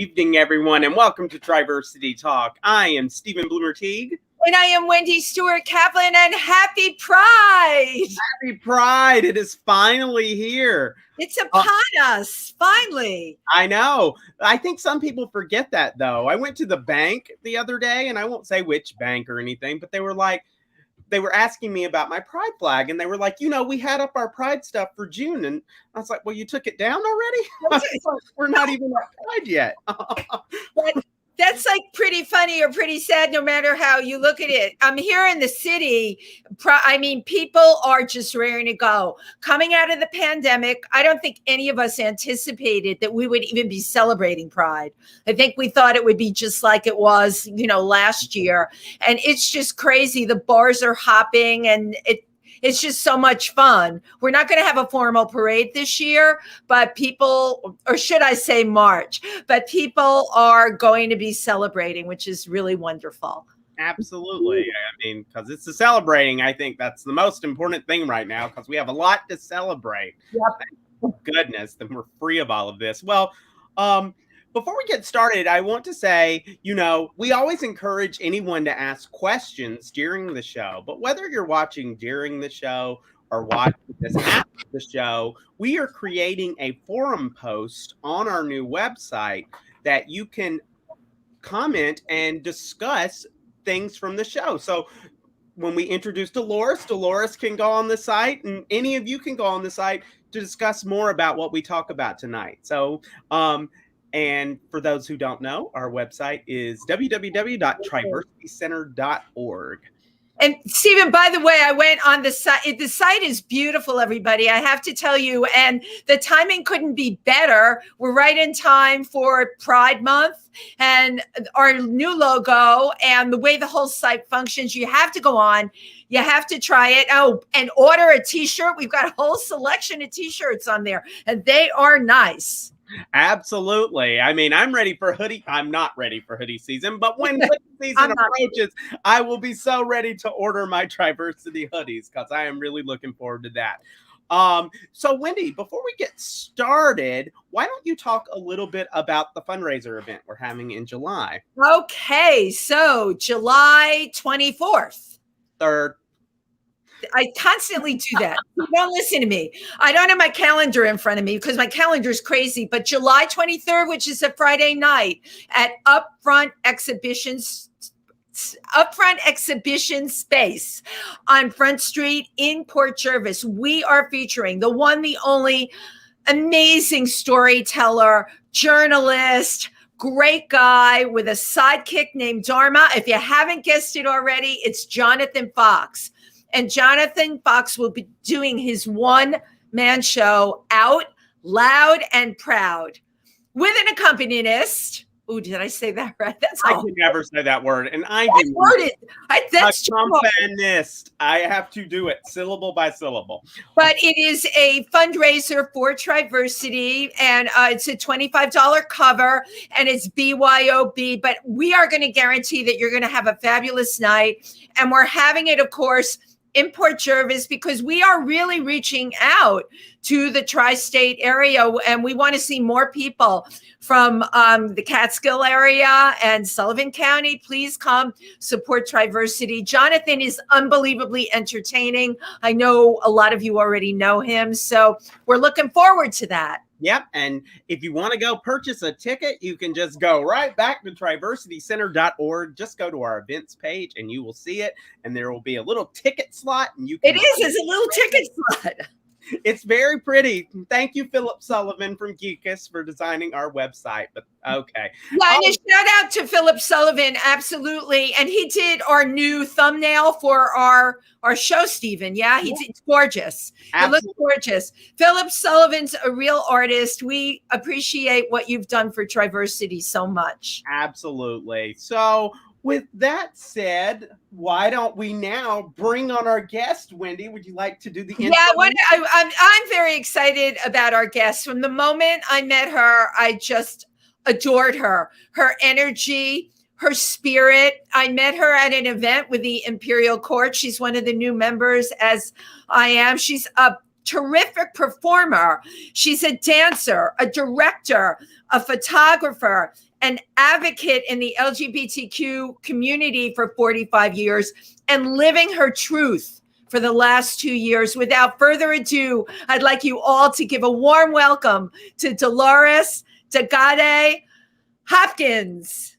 evening, everyone, and welcome to TriVersity Talk. I am Stephen Bloomer-Teague. And I am Wendy Stewart-Kaplan, and happy Pride! Happy Pride! It is finally here. It's upon us, finally. I know. I think some people forget that, though. I went to the bank the other day, and I won't say which bank or anything, but they were asking me about my Pride flag, and they were like, we had up our Pride stuff for June. And I was like, well, you took it down already? We're not even at Pride yet. That's like pretty funny or pretty sad, no matter how you look at it. I'm here in the city. People are just raring to go. Coming out of the pandemic, I don't think any of us anticipated that we would even be celebrating Pride. I think we thought it would be just like it was, last year. And it's just crazy. The bars are hopping, and it's just so much fun. We're not going to have a formal parade this year, but people, or should I say March, but people are going to be celebrating, which is really wonderful. Absolutely. Because it's celebrating. I think that's the most important thing right now, because we have a lot to celebrate. Yep. Thank goodness that we're free of all of this. Well, before we get started, I want to say, we always encourage anyone to ask questions during the show. But whether you're watching during the show or watching this after the show, we are creating a forum post on our new website that you can comment and discuss things from the show. So when we introduce Dolores can go on the site, and any of you can go on the site to discuss more about what we talk about tonight. So, and for those who don't know, our website is www.triversitycenter.org. And Stephen, by the way, I went on the site. The site is beautiful, everybody. I have to tell you, and the timing couldn't be better. We're right in time for Pride Month and our new logo and the way the whole site functions. You have to go on. You have to try it. Oh, and order a t-shirt. We've got a whole selection of t-shirts on there, and they are nice. Absolutely. I'm ready for hoodie. I'm not ready for hoodie season, but when hoodie season approaches, I will be so ready to order my TriVersity hoodies, because I am really looking forward to that. So Wendy, before we get started, why don't you talk a little bit about the fundraiser event we're having in July? Okay, so July 24th. I constantly do that. Don't listen to me. I don't have my calendar in front of me because my calendar is crazy. But July 23rd, which is a Friday night, at Upfront Exhibition Space on Front Street in Port Jervis, we are featuring the one, the only amazing storyteller, journalist, great guy with a sidekick named Dharma. If you haven't guessed it already, it's Jonathan Fox. And Jonathan Fox will be doing his one-man show, Out Loud and Proud, with an accompanist. Oh, did I say that right? I can never say that word, and I do. That's accompanist. I have to do it syllable by syllable. But it is a fundraiser for TriVersity, and it's a $25 cover, and it's BYOB. But we are going to guarantee that you're going to have a fabulous night, and we're having it, of course, in Port Jervis, because we are really reaching out to the tri-state area, and we want to see more people from the Catskill area and Sullivan County. Please come support TriVersity. Jonathan is unbelievably entertaining. I know a lot of you already know him, so we're looking forward to that. Yep. And if you want to go purchase a ticket, you can just go right back to TriVersityCenter.org. Just go to our events page and you will see it. And there will be a little ticket slot. And you can it's a little ticket slot. It's very pretty. Thank you, Philip Sullivan from Geekus, for designing our website. But okay. Yeah, and a shout out to Philip Sullivan, absolutely. And he did our new thumbnail for our show, Stephen. Yeah, it's gorgeous. Absolutely. It looks gorgeous. Philip Sullivan's a real artist. We appreciate what you've done for TriVersity so much. Absolutely. So with that said, why don't we now bring on our guest, Wendy? Would you like to do the intro? Yeah, I'm very excited about our guest. From the moment I met her, I just adored her. Her energy, her spirit. I met her at an event with the Imperial Court. She's one of the new members, as I am. She's a terrific performer. She's a dancer, a director, a photographer, an advocate in the LGBTQ community for 45 years, and living her truth for the last 2 years. Without further ado, I'd like you all to give a warm welcome to Dolores Dégagé Hopkins.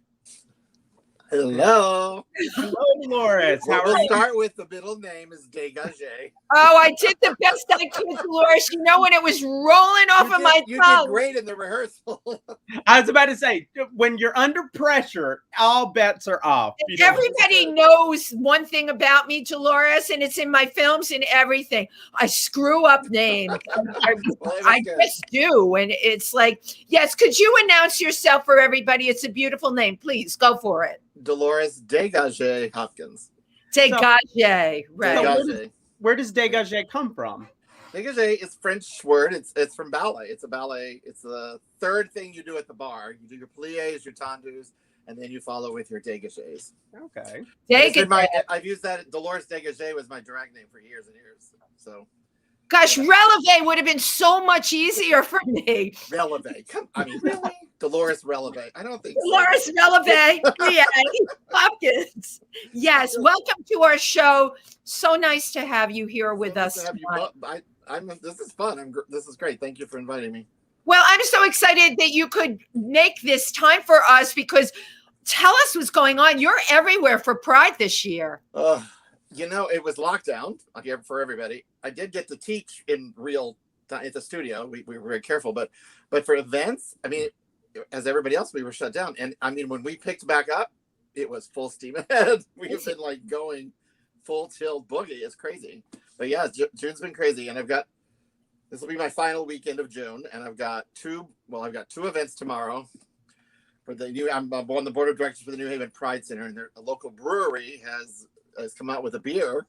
Hello. Hello, Dolores. Well, How are we'll you? start with the middle name is Dégagé. Oh, I did the best I could, Dolores. You know, when it was rolling off of my You tongue. did great in the rehearsal. I was about to say, when you're under pressure, all bets are off. You know? Everybody knows one thing about me, Dolores, and it's in my films and everything. I screw up names. I just do. And it's like, yes, could you announce yourself for everybody? It's a beautiful name. Please go for it. Dolores Dégagé Hopkins. Dégagé, right. Dégagé. Where does dégagé come from? Dégagé is French word. It's from ballet. It's a ballet. It's the third thing you do at the bar. You do your pliés, your tendus, and then you follow with your dégagés. Okay. I've used that. Dolores Dégagé was my drag name for years and years. So. Gosh, Releve would have been so much easier for me. Releve. I mean, really? Dolores Releve. I don't think Dolores Releve. Yeah. Hopkins. Yes. Welcome to our show. So nice to have you here with us. This is fun. This is great. Thank you for inviting me. Well, I'm so excited that you could make this time for us, because tell us what's going on. You're everywhere for Pride this year. You know, it was lockdown for everybody. I did get to teach in real time at the studio. We were very careful, but for events, I mean, as everybody else, we were shut down. And I mean, when we picked back up, it was full steam ahead. We've been like going full tilt boogie. It's crazy. But yeah, June's been crazy. And this will be my final weekend of June. And I've got two events tomorrow. I'm on the board of directors for the New Haven Pride Center, and a local brewery has come out with a beer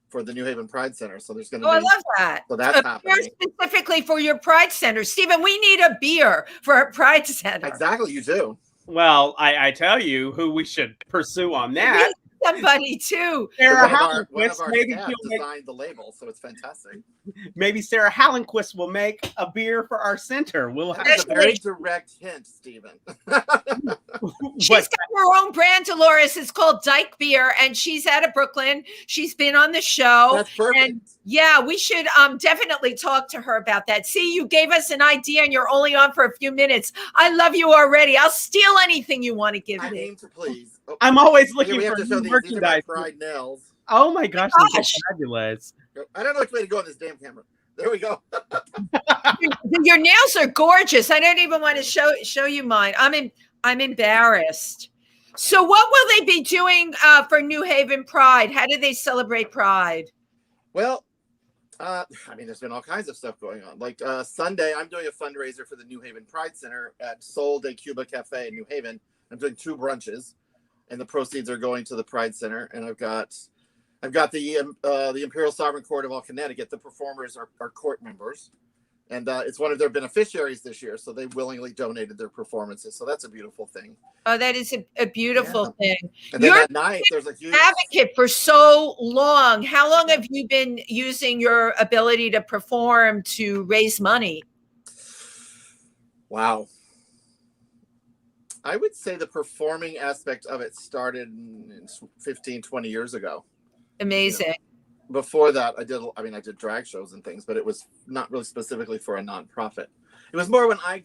for the New Haven Pride Center. So there's going to be. I love that. So that's happening. Specifically for your Pride Center. Steven, we need a beer for our Pride Center. Exactly, you do. Well, I tell you who we should pursue on that. Somebody too. Sarah One of our staff designed the label, so it's fantastic. Maybe Sarah Hallenquist will make a beer for our center. We'll have a very direct hint, Steven. She's got her own brand, Dolores. It's called Dyke Beer, and she's out of Brooklyn. She's been on the show. That's perfect. And yeah, we should definitely talk to her about that. See, you gave us an idea, and you're only on for a few minutes. I love you already. I'll steal anything you want to give me. I aim to please. Oh, I'm always looking for new merchandise. These are my Pride nails. Oh my gosh, that's fabulous. I don't know which way to go on this damn camera. There we go. Your nails are gorgeous. I don't even want to show you mine. I'm embarrassed. So what will they be doing for New Haven Pride? How do they celebrate Pride? Well, I mean, there's been all kinds of stuff going on. Like Sunday, I'm doing a fundraiser for the New Haven Pride Center at Sol de Cuba Cafe in New Haven. I'm doing 2 brunches, and the proceeds are going to the Pride Center. And I've got the Imperial Sovereign Court of all Connecticut. The performers are court members, and it's one of their beneficiaries this year. So they willingly donated their performances. So that's a beautiful thing. Oh, that is a beautiful thing. And then that night, there's a huge advocate for so long. How long have you been using your ability to perform to raise money? Wow. I would say the performing aspect of it started 15, 20 years ago. Amazing. You know, before that, I did drag shows and things, but it was not really specifically for a nonprofit. It was more when I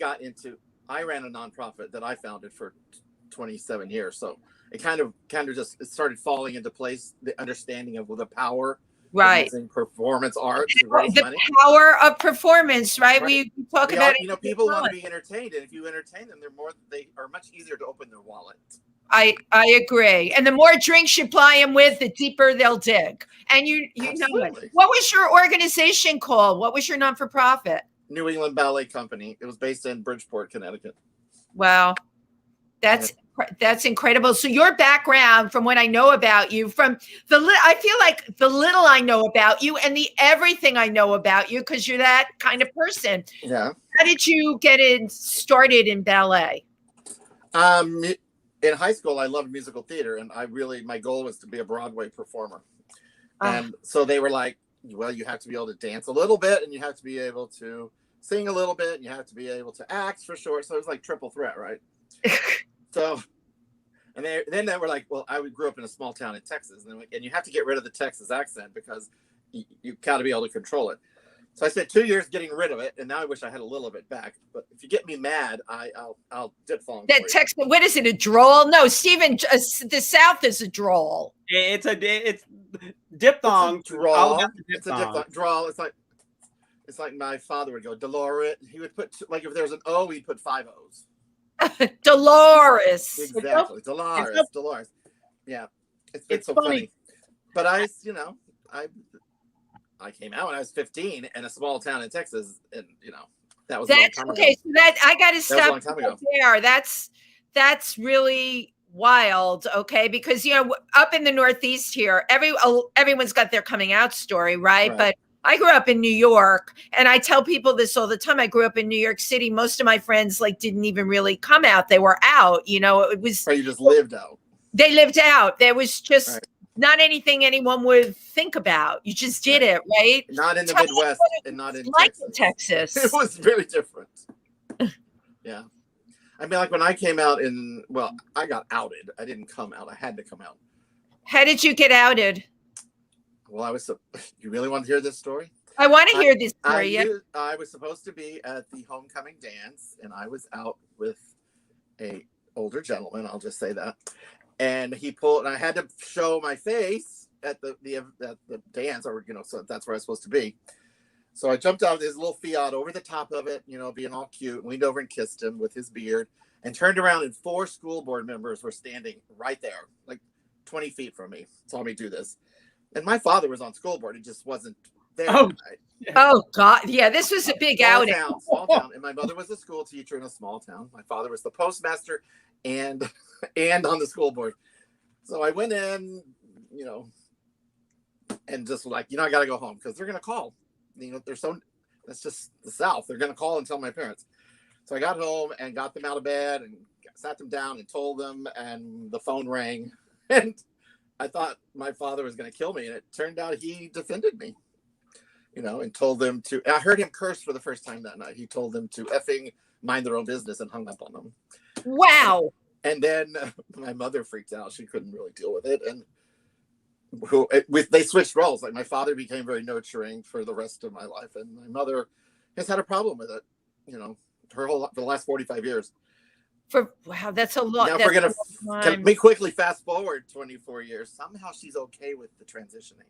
ran a nonprofit that I founded for 27 years. So it kind of just started falling into place, the understanding of the power right using performance art to raise the money. Power of performance, right? We talk about it. You know, people want to be entertained, and if you entertain them, they are much easier to open their wallet. I agree. And the more drinks you ply them with, the deeper they'll dig. And you know it. What was your organization called? What was your non-for-profit? New England Ballet Company. It was based in Bridgeport, Connecticut. Wow. That's incredible. So your background, from what I know about you, I feel like the little I know about you and the everything I know about you, because you're that kind of person. Yeah. How did you get started in ballet? In high school, I loved musical theater, and my goal was to be a Broadway performer. And so they were like, well, you have to be able to dance a little bit, and you have to be able to sing a little bit, and you have to be able to act for sure. So it was like triple threat, right? So, and then they were like, well, I grew up in a small town in Texas, and you have to get rid of the Texas accent because you got to be able to control it. So I spent 2 years getting rid of it, and now I wish I had a little of it back. But if you get me mad, I'll diphthong. That text, what is it? A drawl? No, Steven, the South is a drawl. It's diphthong. It's a drawl. It's a diphthong. Drawl. It's like my father would go, Dolores. He would put, like, if there's an O, he'd put 5 O's. Dolores. Exactly. Dolores. Yeah. It's so funny. But I came out when I was 15 in a small town in Texas, and that was a long time ago. So that I got to stop there. That's really wild. Okay, because up in the Northeast here, everyone's got their coming out story, right? But I grew up in New York, and I tell people this all the time. I grew up in New York City. Most of my friends didn't even really come out; they were out. It was. Or you just lived out. They lived out. There was just. Right. Not anything anyone would think about. You just did it, right? Not in the Midwest and not in Texas. It was very different. Yeah. I mean, like when I came out I got outed. I didn't come out. I had to come out. How did you get outed? Well, you really want to hear this story? I want to hear this story. I was supposed to be at the homecoming dance, and I was out with a older gentleman. I'll just say that. And he pulled, and I had to show my face at the dance, or so that's where I was supposed to be. So I jumped out of his little Fiat over the top of it, being all cute, leaned over and kissed him with his beard, and turned around, and 4 school board members were standing right there, like 20 feet from me, saw me do this. And my father was on school board; he just wasn't there. Oh God, yeah, this was a big outing. Small town, and my mother was a school teacher in a small town. My father was the postmaster and on the school board. So I went in, and just I got to go home because they're going to call. That's just the South. They're going to call and tell my parents. So I got home and got them out of bed and sat them down and told them, and the phone rang. And I thought my father was going to kill me, and it turned out he defended me. And told them to. I heard him curse for the first time that night. He told them to effing mind their own business and hung up on them. Wow. And then my mother freaked out. She couldn't really deal with it. And they switched roles. Like my father became very nurturing for the rest of my life. And my mother has had a problem with it, for the last 45 years. Wow, that's a lot. Now, if we're going to me quickly fast forward 24 years, somehow she's okay with the transitioning.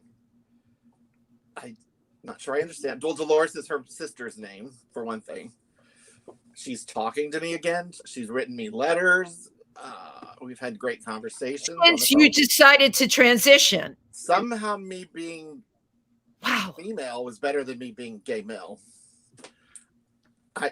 I'm not sure I understand. Well, Dolores is her sister's name, for one thing. She's talking to me again. She's written me letters. We've had great conversations. Since you decided to transition. Somehow me being female was better than me being gay male.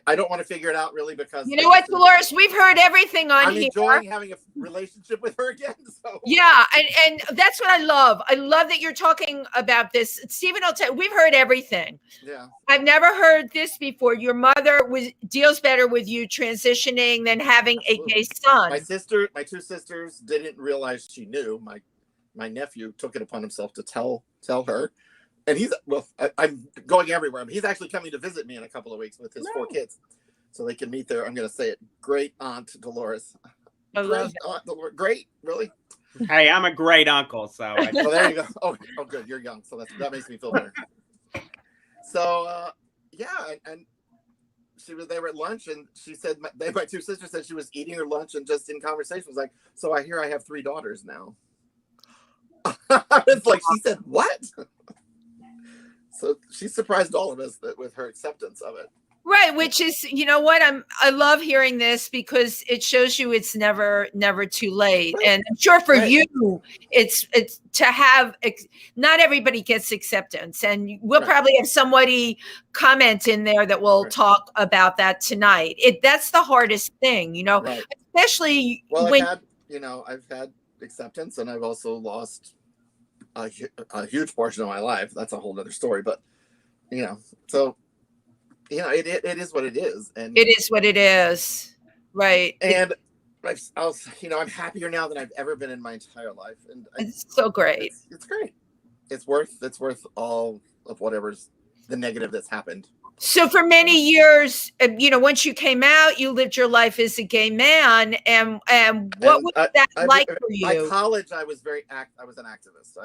I don't want to figure it out really because you know what, Dolores, we've heard everything on here. I'm enjoying having a relationship with her again. So yeah, and that's what I love. I love that you're talking about this. Steven, I'll tell you, we've heard everything. Yeah. I've never heard this before. Your mother deals better with you transitioning than having a gay son. My 2 sisters didn't realize she knew. My nephew took it upon himself to tell her. And I'm going everywhere. He's actually coming to visit me in a couple of weeks with his 4 kids. So they can meet their, I'm going to say it, great aunt Dolores. I love Aunt Dolores. Great, really? Hey, I'm a great uncle, so. Oh, there you go. Oh, good. You're young. So that makes me feel better. So, and they were at lunch, and she said, my 2 sisters said she was eating her lunch and just in conversation was like, so I hear I have 3 daughters now. It's like, she said, what? So she surprised all of us with her acceptance of it. Right, which is, what, I love hearing this because it shows you it's never too late. Right. And I'm sure for you, it's to have, not everybody gets acceptance. And we'll probably have somebody comment in there that will talk about that tonight. That's the hardest thing, especially when I've had acceptance, and I've also lost a huge portion of my life. That's a whole other story, but so it is what it is, and it is what it is, right? And I'm happier now than I've ever been in my entire life, and it's so great. It's great. It's worth all of whatever's the negative that's happened. So for many years, once you came out, you lived your life as a gay man, and what was that like for you? My college, I was I was an activist.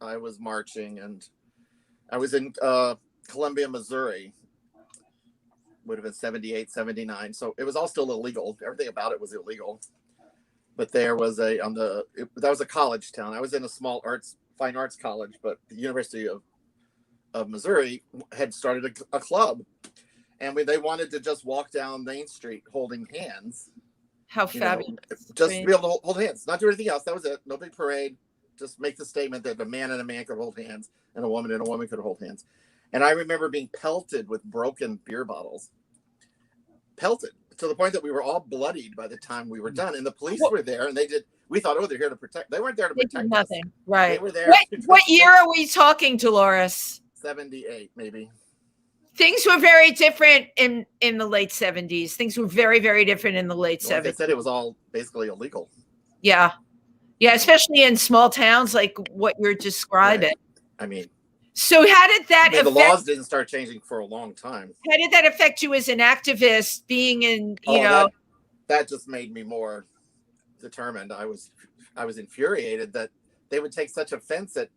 I was marching, and I was in Columbia, Missouri. Would have been 78, 79. So it was all still illegal. Everything about it was illegal. But there was that was a college town. I was in a small fine arts college, but the University of Missouri had started a club, and they wanted to just walk down Main Street holding hands. How fabulous! Just be able to hold hands, not do anything else. That was it. No big parade. Just make the statement that a man and a man could hold hands, and a woman could hold hands. And I remember being pelted with broken beer bottles, pelted to the point that we were all bloodied by the time we were done. And the police were there, and we thought, oh, they're here to protect. They weren't there to protect nothing. Us. Right. They were there. What year are we talking, Dolores? 78, maybe. Things were very different in the late 70s. Things were very, very different in the late 70s. Like I said, it was all basically illegal. Yeah. Yeah, especially in small towns like what you're describing. Right. I mean, so how did that affect, the laws didn't start changing for a long time. How did that affect you as an activist, being in, that just made me more determined. I was infuriated that they would take such offense at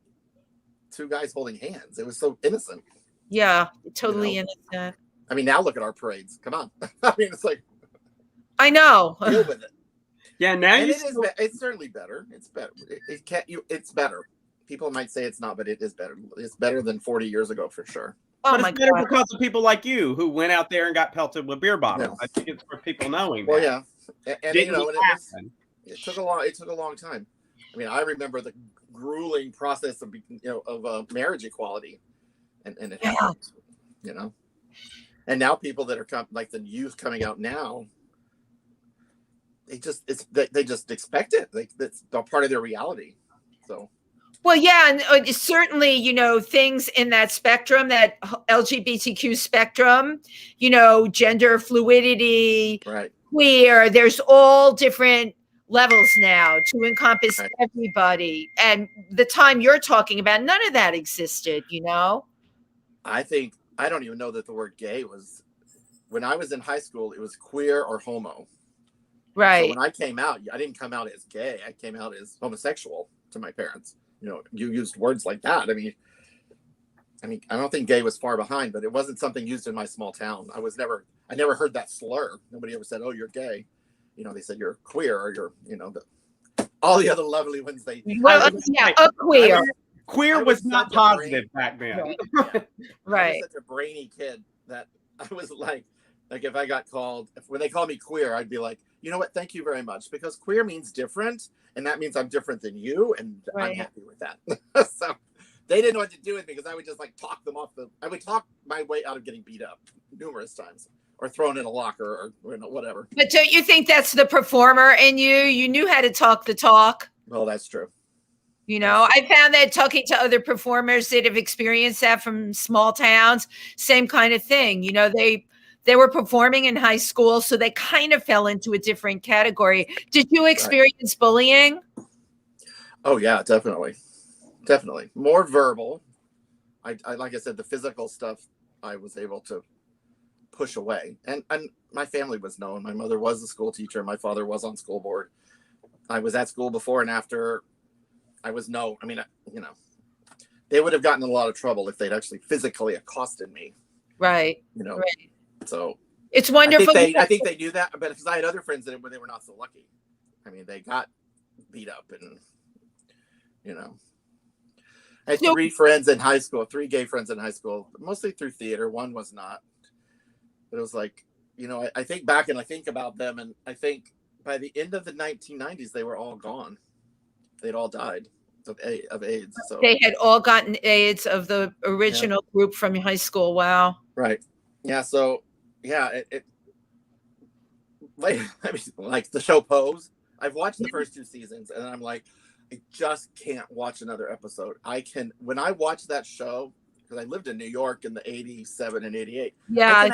two guys holding hands. It was so innocent. Yeah, totally innocent. I mean, now look at our parades. Come on. I mean, it's like, I know. Deal with it. Yeah, now it's certainly better. It's better. It's better. People might say it's not, but it is better. It's better than 40 years ago for sure. Oh but my it's better God. because of people like you who went out there and got pelted with beer bottles. Yeah. I think it's for people knowing. Well, that. yeah, and it took a long time. I mean, I remember the grueling process of marriage equality, and it happened, and now people that are like the youth coming out now, they just expect it. It's part of their reality. So. Well, yeah, and certainly, things in that spectrum, that LGBTQ spectrum, gender fluidity, right, queer, there's all different levels now to encompass everybody. And the time you're talking about, none of that existed, I don't even know that the word gay was, when I was in high school, it was queer or homo. Right. So when I came out, I didn't come out as gay. I came out as homosexual to my parents. You used words like that. I mean, I don't think gay was far behind, but it wasn't something used in my small town. I never heard that slur. Nobody ever said, "Oh, you're gay." They said you're queer, or you're, all the other lovely ones. A queer. Queer was not positive back then. Right. I was such a brainy kid that I was like if I got called, when they call me queer, I'd be like, you know what? Thank you very much, because queer means different, and that means I'm different than you, and I'm happy with that. So they didn't know what to do with me, because I would just talk them off I would talk my way out of getting beat up numerous times, or thrown in a locker, or whatever. But don't you think that's the performer in you? You knew how to talk the talk. Well, that's true. I found that talking to other performers that have experienced that from small towns, same kind of thing. They were performing in high school, so they kind of fell into a different category. Did you experience bullying? Oh yeah, definitely. More verbal. I like I said, the physical stuff I was able to push away, and my family was known. My mother was a school teacher. My father was on school board. I was at school before and after. They would have gotten in a lot of trouble if they'd actually physically accosted me. Right. Right. So it's wonderful. I think they knew that, but because I had other friends that they were not so lucky. They got beat up, and I had three friends in high school, 3 gay friends in high school, mostly through theater. One was not, but it was like, I think back and I think about them, and I think by the end of the 1990s, they were all gone. They'd all died of AIDS. So they had all gotten AIDS of the original group from high school. Wow. Right. Yeah. So it like the show Pose. I've watched the first 2 seasons, and I'm like, I just can't watch another episode. When I watch that show, because I lived in New York in the 87 and 88. Yeah.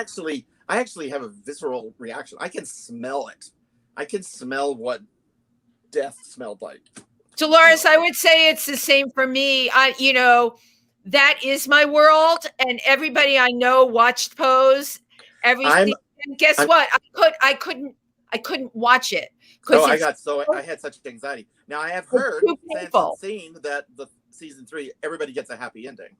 I actually have a visceral reaction. I can smell it. I can smell what death smelled like. Dolores, I would say it's the same for me. that is my world, and everybody I know watched Pose every season. Guess what? I couldn't watch it because I had such anxiety. Now I have heard since seen that the season 3 everybody gets a happy ending.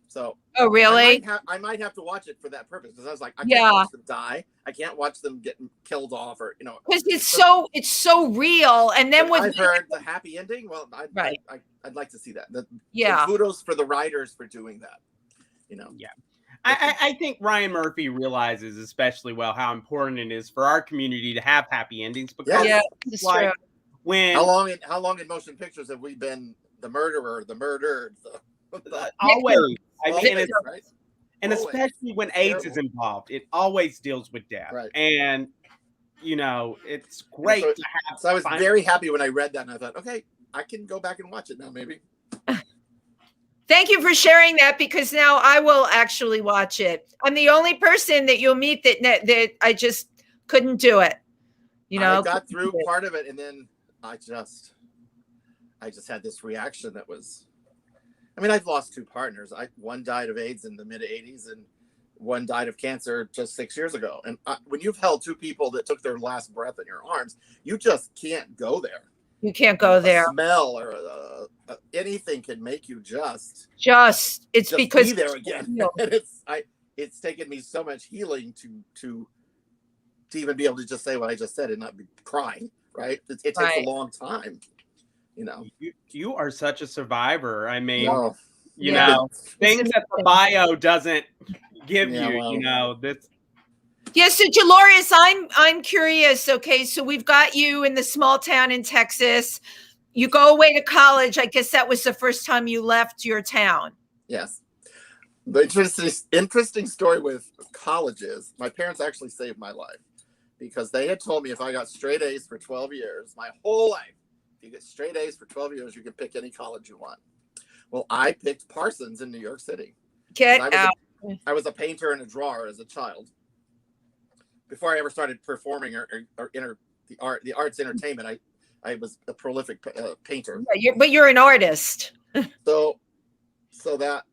So oh really? I might have to watch it for that purpose, because I was like, I can't watch them die. I can't watch them get killed off, or because it's so real. And then I've heard the happy ending. Well, I'd like to see that. So kudos for the writers for doing that. Yeah. I think Ryan Murphy realizes especially well how important it is for our community to have happy endings, because it's like when how long in motion pictures have we been the murderer, the murdered, always. I mean, and always. Especially when AIDS is involved, it always deals with death. Right. And it's great to have. So I was very happy when I read that, and I thought, okay, I can go back and watch it now, maybe. Thank you for sharing that, because now I will actually watch it. I'm the only person that you'll meet that I just couldn't do it. I got through part of it, and then I just had this reaction that was. I mean, I've lost 2 partners. One died of AIDS in the mid-'80s, and one died of cancer just 6 years ago. And when you've held 2 people that took their last breath in your arms, you just can't go there. You can't go there. A smell or anything can make you just because be there again. And it's taken me so much healing to even be able to just say what I just said and not be crying. Right? It takes a long time. You are such a survivor. I mean, things that the bio doesn't give you. This. Yeah, so Dolores, I'm curious. Okay, so we've got you in the small town in Texas. You go away to college. I guess that was the first time you left your town. Yes. The interesting story with college is my parents actually saved my life, because they had told me if I got straight A's for 12 years, my whole life, if you get straight A's for 12 years, you can pick any college you want. Well, I picked Parsons in New York City. I was a painter and a drawer as a child. Before I ever started performing or the arts entertainment, I was a prolific painter. But you're an artist. So that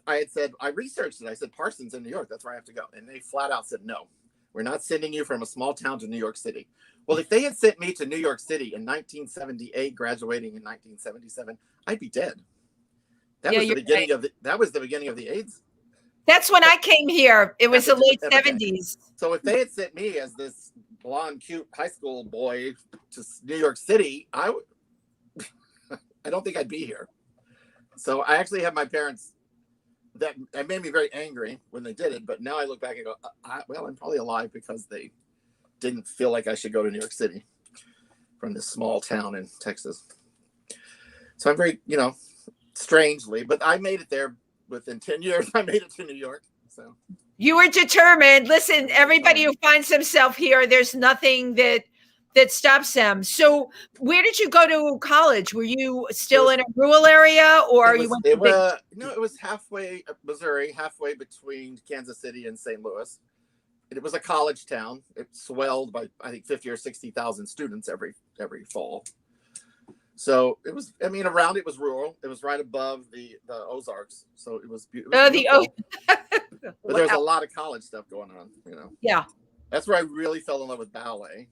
I had said, I researched it. I said, Parsons in New York, that's where I have to go. And they flat out said, no, we're not sending you from a small town to New York City. Well, if they had sent me to New York City in 1978, graduating in 1977, I'd be dead. That was the beginning of the AIDS. That's when I came here. It was the late 70s. So if they had sent me as this blonde, cute high school boy to New York City, I don't think I'd be here. So I actually have my parents. That made me very angry when they did it. But now I look back and go, I'm probably alive because they didn't feel like I should go to New York City from this small town in Texas. So I'm very, strangely, but I made it there. Within 10 years, I made it to New York. So you were determined. Listen, everybody who finds himself here, there's nothing that stops them. So where did you go to college? Were you still in a rural area, or you went to it was halfway, Missouri, halfway between Kansas City and St. Louis. It was a college town. It swelled by, I think, 50 or 60,000 students every fall. So it was, around it was rural. It was right above the Ozarks. So it was beautiful. But there was a lot of college stuff going on, Yeah. That's where I really fell in love with ballet.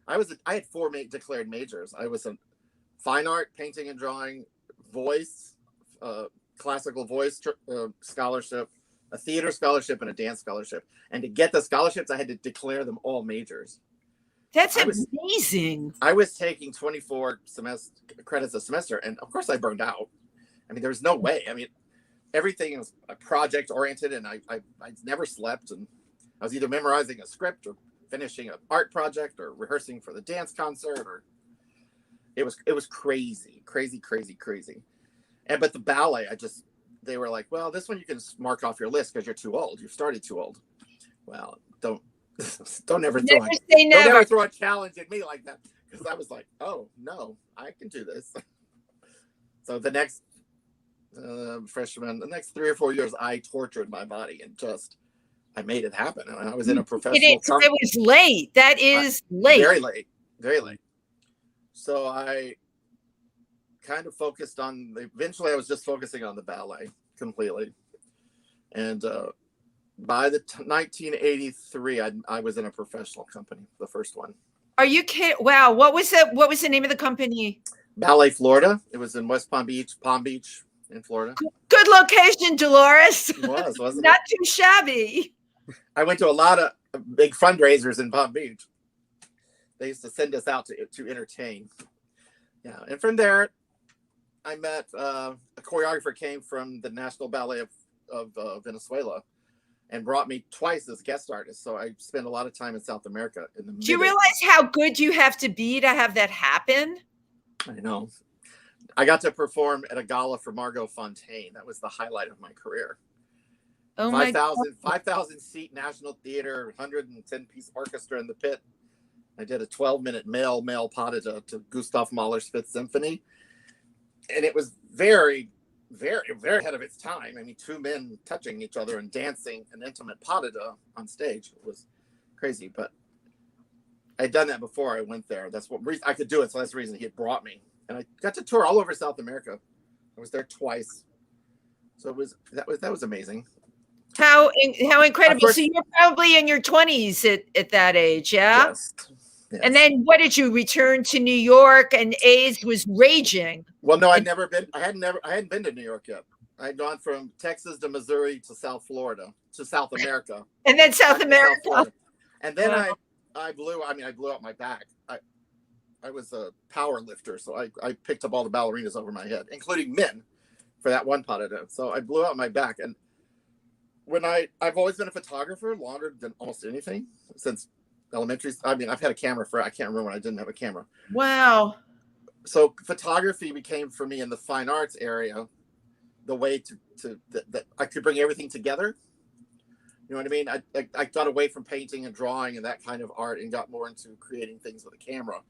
I had 4 declared majors. I was a fine art, painting and drawing, voice, classical voice scholarship, a theater scholarship, and a dance scholarship. And to get the scholarships, I had to declare them all majors. That's amazing. I was taking 24 credits a semester, and of course I burned out. There was no way. Everything was project oriented, and I never slept, and I was either memorizing a script or finishing an art project or rehearsing for the dance concert, or it was crazy. But the ballet, they were like, well, this one you can mark off your list because you're too old. You started too old. Well, don't ever throw a challenge at me like that, because I was like, oh no, I can do this. So the next freshman, the next 3 or 4 years, I tortured my body and I made it happen. And I was in a professional. It was late. That is late. Very late. So I kind of focused on. Eventually, I was just focusing on the ballet completely. And by the 1983, I was in a professional company, the first one. Are you kidding? Wow. What was the name of the company? Ballet Florida. It was in West Palm Beach in Florida. Good location, Dolores. It was, wasn't Not it? too shabby. I went to a lot of big fundraisers in Palm Beach. They used to send us out to entertain. Yeah, and from there, I met a choreographer came from the National Ballet of Venezuela and brought me twice as guest artist. So I spent a lot of time in South America. Do you realize how good you have to be to have that happen? I know. I got to perform at a gala for Margot Fontaine. That was the highlight of my career. Oh 5,000 seat National Theater, 110-piece orchestra in the pit. I did a 12-minute male pas de deux to Gustav Mahler's Fifth Symphony. And it was very, very, very ahead of its time. I mean, two men touching each other and dancing an intimate pas de deux on stage. It was crazy, but I'd done that before I went there. That's what I could do it. So that's the reason he had brought me. And I got to tour all over South America. I was there twice. So that was amazing. How incredible. So you're probably in your 20s at that age, yeah? Yes. Yes. And then what did you return to New York and AIDS was raging? Well, no, I hadn't been to New York yet. I'd gone from Texas to Missouri to South Florida to South America. And then South America. And then I blew out my back. I was a power lifter, so I picked up all the ballerinas over my head, including men, for that one pas de deux. So I blew out my back. And when I've always been a photographer longer than almost anything since elementary. I mean, I've had a camera I can't remember when I didn't have a camera. Wow. So photography became for me in the fine arts area the way that I could bring everything together. You know what I mean? I got away from painting and drawing and that kind of art and got more into creating things with a camera,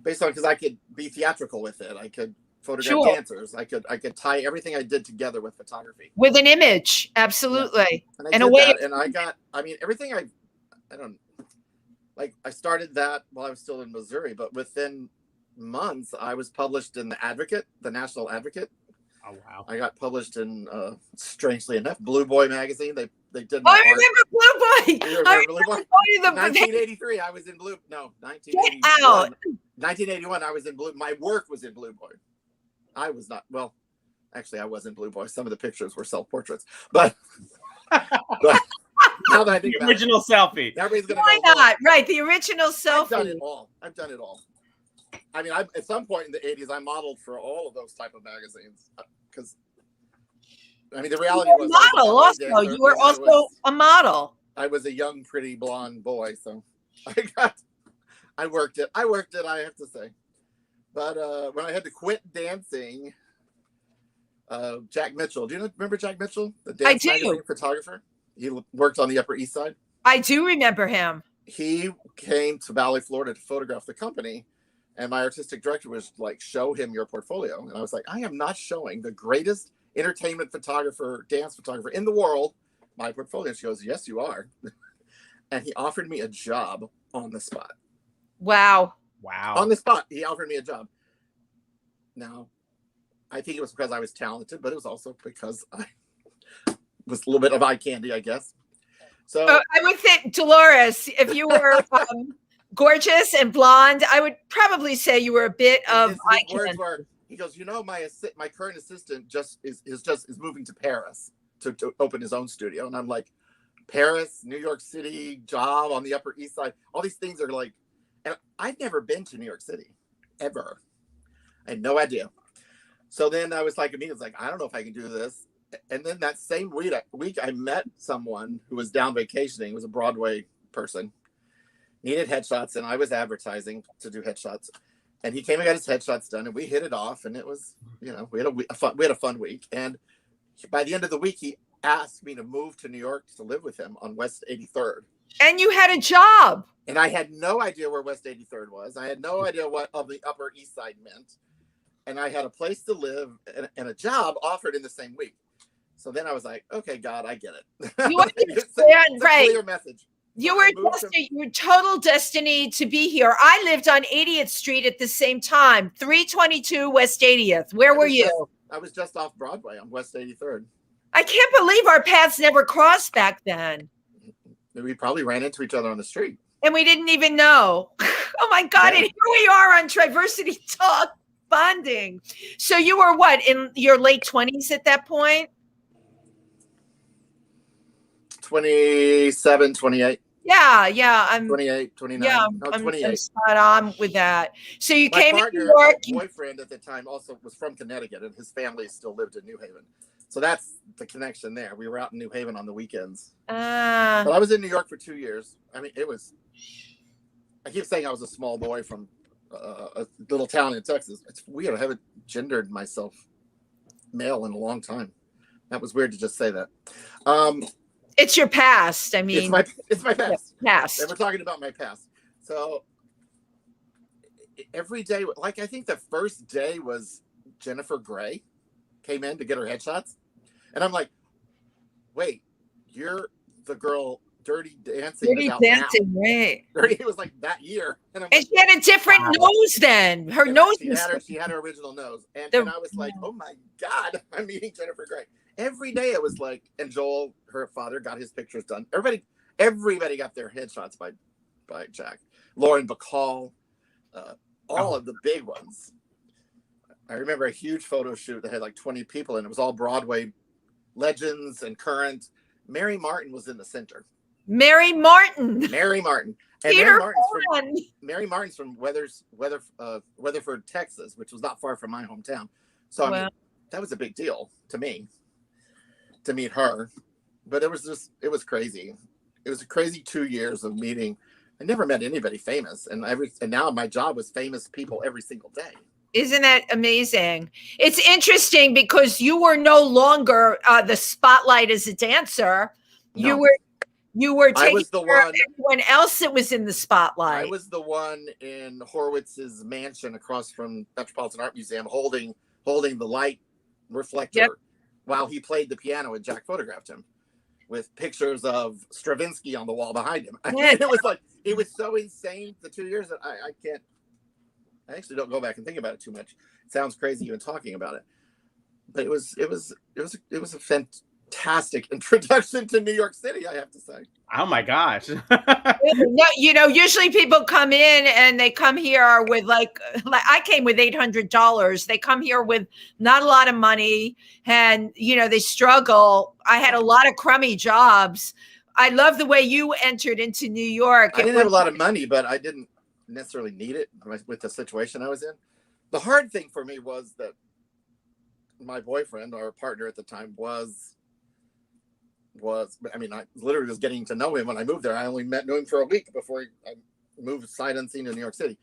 based on because I could be theatrical with it. I could photograph dancers. I could tie everything I did together with photography. With an image, absolutely. Yeah. And everything I started that while I was still in Missouri, but within months I was published in the Advocate, the National Advocate. Oh wow! I got published in, strangely enough, Blue Boy magazine. They did. I remember Blue Boy. You remember Blue Boy? 1983, I was in Blue. No, 1981. 1981, I was in Blue. My work was in Blue Boy. I was not. Well, actually, I was in Blue Boy. Some of the pictures were self-portraits, but now that I think the original selfie. Why not? Right, the original selfie. I've done it all. I mean, at some point in the 80s, I modeled for all of those type of magazines because, I mean, the reality was you were also a model. I was a young, pretty blonde boy, so I worked it. I have to say. But when I had to quit dancing, Jack Mitchell. Do you remember Jack Mitchell, the dance magazine photographer? He worked on the Upper East Side. I do remember him. He came to Ballet Florida to photograph the company. And my artistic director was like, show him your portfolio. And I was like, I am not showing the greatest entertainment photographer, dance photographer in the world my portfolio. She goes, yes, you are. And he offered me a job on the spot. Wow. On the spot, he offered me a job. Now, I think it was because I was talented, but it was also because I was a little bit of eye candy, I guess. So I would think, Dolores, if you were gorgeous and blonde, I would probably say you were a bit of eye candy. He goes, my current assistant is moving to Paris to open his own studio. And I'm like, Paris, New York City, job on the Upper East Side. All these things are like, and I'd never been to New York City, ever. I had no idea. So then I was like, I don't know if I can do this. And then that same week I met someone who was down vacationing. It was a Broadway person. Needed headshots, and I was advertising to do headshots. And he came and got his headshots done, and we hit it off. And it was, we had a fun week. And by the end of the week, he asked me to move to New York to live with him on West 83rd. And you had a job. And I had no idea where West 83rd was. I had no idea what of the Upper East Side meant. And I had a place to live and a job offered in the same week. So then I was like, okay, God, I get it. You understand, right? Clear message. You were total destiny to be here. I lived on 80th Street at the same time, 322 West 80th. Where were you? I was just off Broadway on West 83rd. I can't believe our paths never crossed back then. We probably ran into each other on the street. And we didn't even know. Oh my God. Yeah. And here we are on TriVersity Talk bonding. So you were what, in your late 20s at that point? 27, 28. Yeah. I'm 28, 29. Yeah, No, I'm 28. spot on with that. So you My came to partner, New York. my boyfriend at the time also was from Connecticut, and his family still lived in New Haven. So that's the connection there. We were out in New Haven on the weekends. But I was in New York for 2 years. I mean, I keep saying I was a small boy from a little town in Texas. It's weird. I haven't gendered myself male in a long time. That was weird to just say that. It's your past. I mean, it's my past. Past. And we're talking about my past. So every day, like I think the first day was Jennifer Grey came in to get her headshots. And I'm like, wait, you're the girl Dirty Dancing. Dirty Dancing, right. Dirty, it was like that year. And she had a different nose then. Her nose she had her original nose. And I was like, oh my God, I'm meeting Jennifer Grey. Every day it was like, and Joel, her father, got his pictures done. Everybody got their headshots by Jack. Lauren Bacall, all of the big ones. I remember a huge photo shoot that had like 20 people, and it was all Broadway legends and current. Mary Martin was in the center. Mary Martin. And Mary Martin's from Weatherford, Texas, which was not far from my hometown. So I mean, that was a big deal to me to meet her. But it was crazy. It was a crazy 2 years of meeting. I never met anybody famous, and now my job was famous people every single day. Isn't that amazing? It's interesting because you were no longer the spotlight as a dancer. No. You were taking care of everyone else that was in the spotlight. I was the one in Horowitz's mansion across from Metropolitan Art Museum holding the light reflector while he played the piano and Jack photographed him with pictures of Stravinsky on the wall behind him. I mean, it was so insane the 2 years that I actually don't go back and think about it too much. It sounds crazy even talking about it. But it was a fantastic introduction to New York City, I have to say. Oh my gosh. No, usually people come in and they come here with like I came with $800. They come here with not a lot of money and they struggle. I had a lot of crummy jobs. I love the way you entered into New York. I didn't have a lot of money, but I didn't necessarily need it with the situation I was in. The hard thing for me was that my boyfriend, our partner at the time, I literally was getting to know him when I moved there. I only knew him for a week before I moved sight unseen to New York City.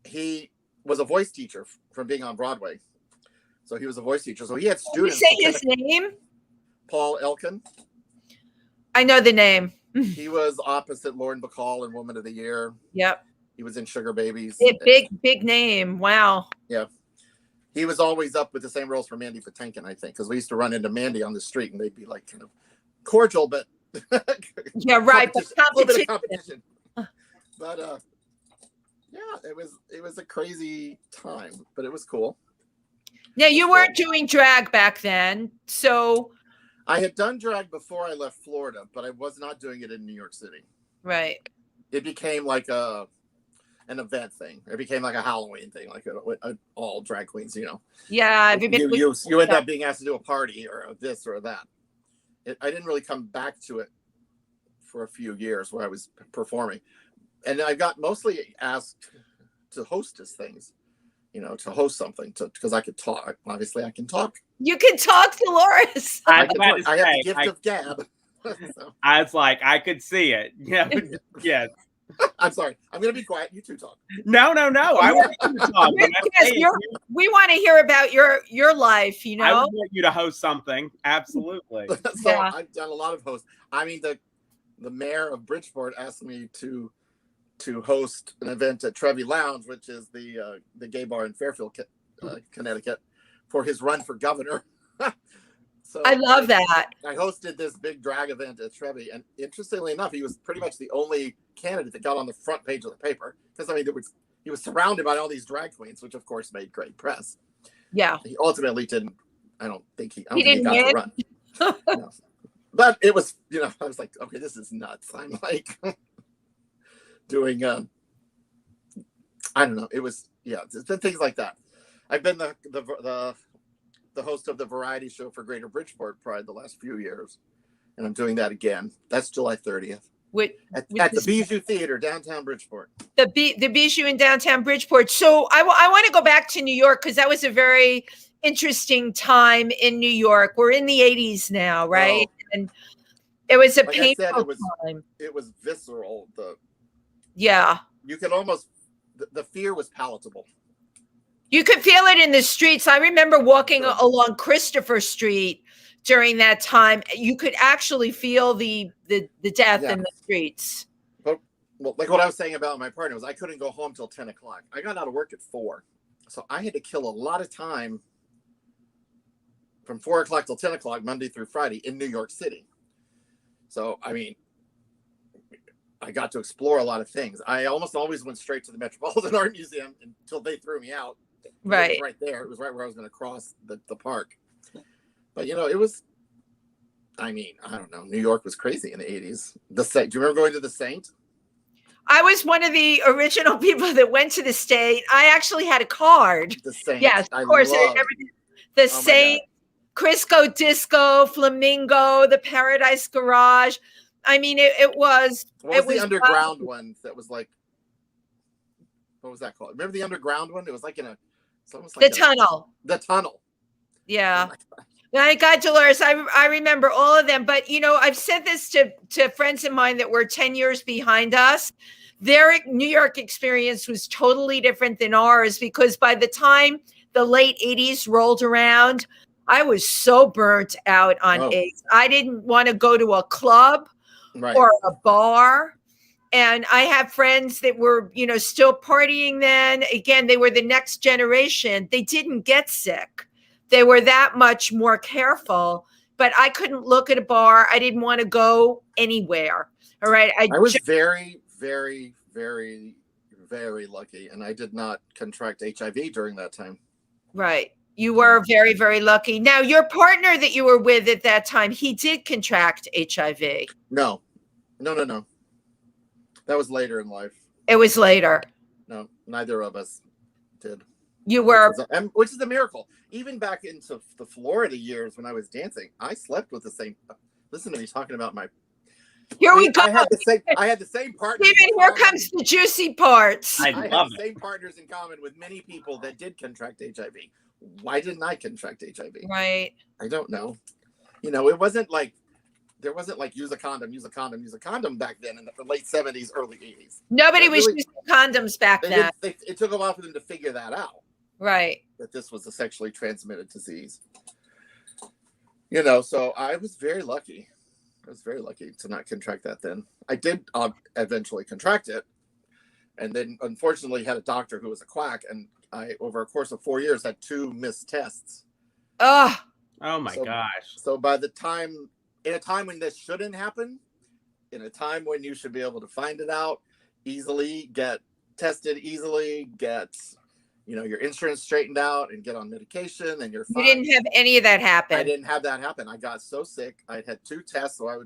He was a voice teacher from being on Broadway. So he was a voice teacher. So he had students. Can you say his name? Paul Elkin. I know the name. He was opposite Lauren Bacall in Woman of the Year. Yep. He was in Sugar Babies. Big name. Wow. Yeah. He was always up with the same roles for Mandy Patinkin, I think, because we used to run into Mandy on the street and they'd be like kind of cordial, but yeah, right. A little bit of competition. But it was a crazy time, but it was cool. Now you weren't doing drag back then, so I had done drag before I left Florida, but I was not doing it in New York City. Right. It became like an event thing. It became like a Halloween thing, like all drag queens, Yeah, you end up being asked to do a party or this or that. I didn't really come back to it for a few years where I was performing, and I got mostly asked to hostess things, to host something because I could talk. Obviously, I can talk. You can talk, Dolores. I have the gift of gab. So. I was like, I could see it. Yeah. Yes. I'm sorry. I'm going to be quiet. You two talk. No. I want you to talk. We want to hear about your life, I would want you to host something. Absolutely. So yeah. I've done a lot of hosts. I mean, the mayor of Bridgeport asked me to host an event at Trevi Lounge, which is the gay bar in Fairfield, Connecticut, for his run for governor. So I love that. I hosted this big drag event at Trevi, and interestingly enough, he was pretty much the only candidate that got on the front page of the paper because he was surrounded by all these drag queens, which of course made great press. Yeah. He ultimately didn't. I don't think he got win. to run. No. But it was, I was like, okay, this is nuts. I'm like doing, I don't know. It was, it's been things like that. I've been the host of the variety show for Greater Bridgeport Pride the last few years. And I'm doing that again. That's July 30th. At the Bijou Theater, downtown Bridgeport. The Bijou in downtown Bridgeport. So I want to go back to New York because that was a very interesting time in New York. We're in the 80s now, right? Oh. And it was a like painful I said, time. It was visceral. You could almost, the fear was palatable. You could feel it in the streets. I remember walking along Christopher Street during that time. You could actually feel the death in the streets. But like what I was saying about my partner was I couldn't go home till 10 o'clock. I got out of work at 4. So I had to kill a lot of time from 4 o'clock till 10 o'clock, Monday through Friday in New York City. So, I mean, I got to explore a lot of things. I almost always went straight to the Metropolitan Art Museum until they threw me out. Right. It was right there. It was right where I was going to cross the park. But, it was, I mean, I don't know. New York was crazy in the 80s. Do you remember going to the Saint? I was one of the original people that went to the State. I actually had a card. The Saint. Yes, of course. I remember the Saint, Crisco Disco, Flamingo, the Paradise Garage. I mean, it was. What was the underground one that was like? What was that called? Remember the underground one? It was like in a. It's almost like the tunnel. The tunnel. Yeah. My God, Dolores, I remember all of them. But, I've said this to friends of mine that were 10 years behind us. Their New York experience was totally different than ours because by the time the late 80s rolled around, I was so burnt out on AIDS. I didn't want to go to a club or a bar. And I have friends that were, still partying then. Again, they were the next generation. They didn't get sick. They were that much more careful, but I couldn't look at a bar. I didn't want to go anywhere. All right. I was very, very, very, very lucky. And I did not contract HIV during that time. Right. You were very, very lucky. Now, your partner that you were with at that time, he did contract HIV. No. That was later in life. It was later. No, neither of us did. You were, which is a miracle. Even back into the Florida years when I was dancing, I slept with the same. Listen to me talking about my. Here we go. I had the same partner. Steven, here comes the juicy parts. I had the same partners in common with many people that did contract HIV. Why didn't I contract HIV? Right. I don't know. It wasn't like. There wasn't like use a condom back then in the late 70s, early 80s. Nobody was using condoms back then. It took a while for them to figure that out. Right. That this was a sexually transmitted disease. So I was very lucky. I was very lucky to not contract that then. I did eventually contract it. And then unfortunately had a doctor who was a quack. And I, over a course of 4 years, had 2 missed tests. Oh my gosh. So by the time... In a time when this shouldn't happen, in a time when you should be able to find it out easily, get tested easily, get, your insurance straightened out and get on medication and you're fine. You didn't have any of that happen. I didn't have that happen. I got so sick. I had 2 tests. So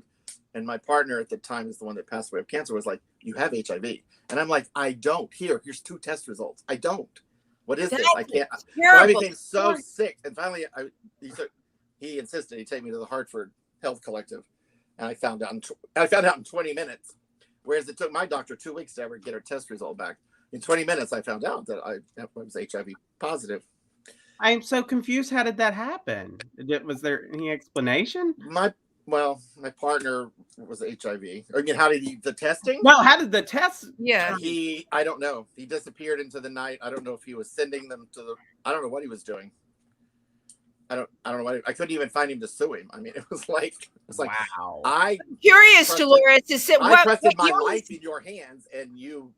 and my partner at the time is the one that passed away of cancer was like, you have HIV. And I'm like, I don't. Here's 2 test results. I don't. What is this? I can't. I became so sick. And finally, he insisted he take me to the Hartford Health Collective, and I found out in 20 minutes, whereas it took my doctor 2 weeks to ever get her test result back. In 20 minutes, I found out that I was HIV positive. I'm so confused. How did that happen? Was there any explanation? My partner was HIV. How did the testing? No, how did the test? Yeah. I don't know. He disappeared into the night. I don't know if he was sending them I don't know what he was doing. I don't know why I couldn't even find him to sue him. I mean, it was like wow. I'm curious, Dolores, I trusted my life in your hands, and you.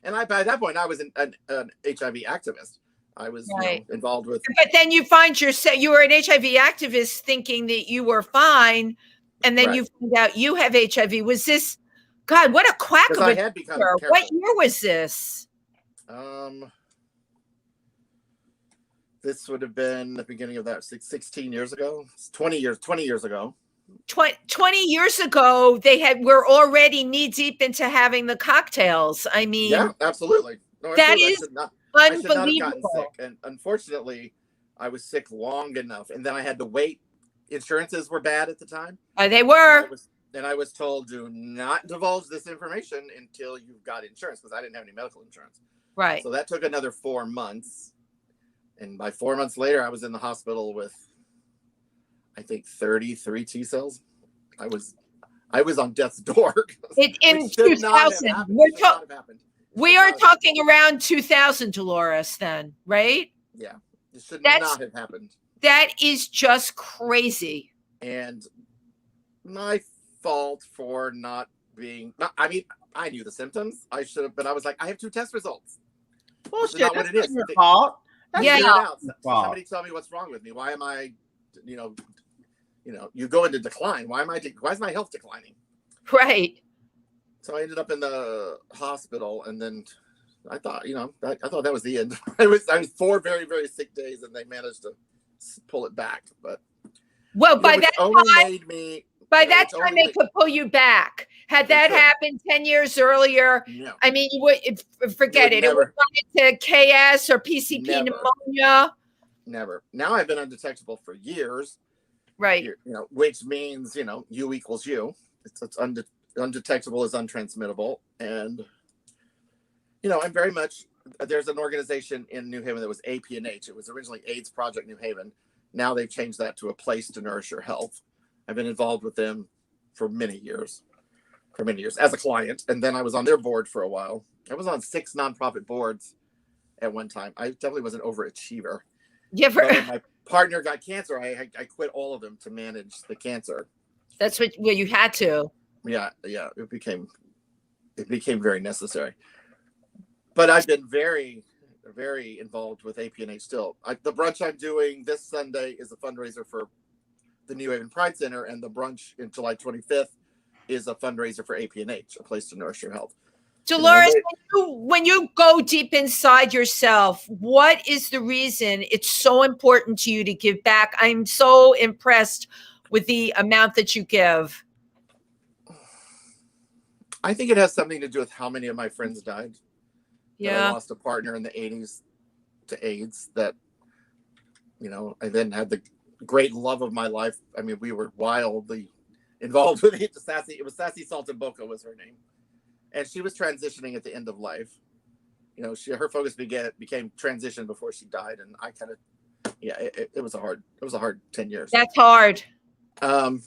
And by that point, I was an HIV activist. I was involved with. But then you find you were an HIV activist, thinking that you were fine, and then you find out you have HIV. Was this? God, what a quack of a year. What year was this? This would have been the beginning of that 16 years ago, 20 years ago. 20 years ago, we're already knee deep into having the cocktails. I mean, yeah, absolutely. No, that is I should not have gotten unbelievable. sick. And unfortunately, I was sick long enough. And then I had to wait. Insurances were bad at the time. They were. And I was told, do not divulge this information until you've got insurance, because I didn't have any medical insurance. Right. So that took another 4 months. And by 4 months later, I was in the hospital with, I think, 33 T cells. I was on death's door. In 2000, we are talking around 2000, Dolores, then, right? Yeah, it should not have happened. That is just crazy. And my fault for not being, I mean, I knew the symptoms. I should have, but I was like, I have 2 test results. Bullshit, not what it is. Your fault. Yeah. Somebody tell me what's wrong with me. Why am I, you go into decline. Why is my health declining? Right. So I ended up in the hospital, and then I thought, I thought that was the end. I was 4 very, very sick days, and they managed to pull it back. But by that time they could pull you back. Had that happened 10 years earlier, no. I mean, you would forget it. It would run into KS or PCP pneumonia. Never. Now I've been undetectable for years. Right. Which means, U equals U. It's undetectable is untransmittable. And, I'm very much, there's an organization in New Haven that was APNH. It was originally AIDS Project New Haven. Now they've changed that to a place to nourish your health. I've been involved with them for many years as a client. And then I was on their board for a while. I was on 6 nonprofit boards at one time. I definitely was an overachiever. Yeah, but when my partner got cancer, I quit all of them to manage the cancer. That's what you had to. Yeah. It became very necessary. But I've been very, very involved with APNH still. The brunch I'm doing this Sunday is a fundraiser for the New Haven Pride Center, and the brunch in July 25th is a fundraiser for APNH, a place to nourish your health. Dolores, when you go deep inside yourself, what is the reason it's so important to you to give back? I'm so impressed with the amount that you give. I think it has something to do with how many of my friends died. Yeah. I lost a partner in the 80s to AIDS that, I then had the great love of my life. I mean, we were wildly involved with it. It was Sassy Saltimbocca was her name. And she was transitioning at the end of life. Her focus became transition before she died. And I kind of, it was a hard 10 years. That's hard. And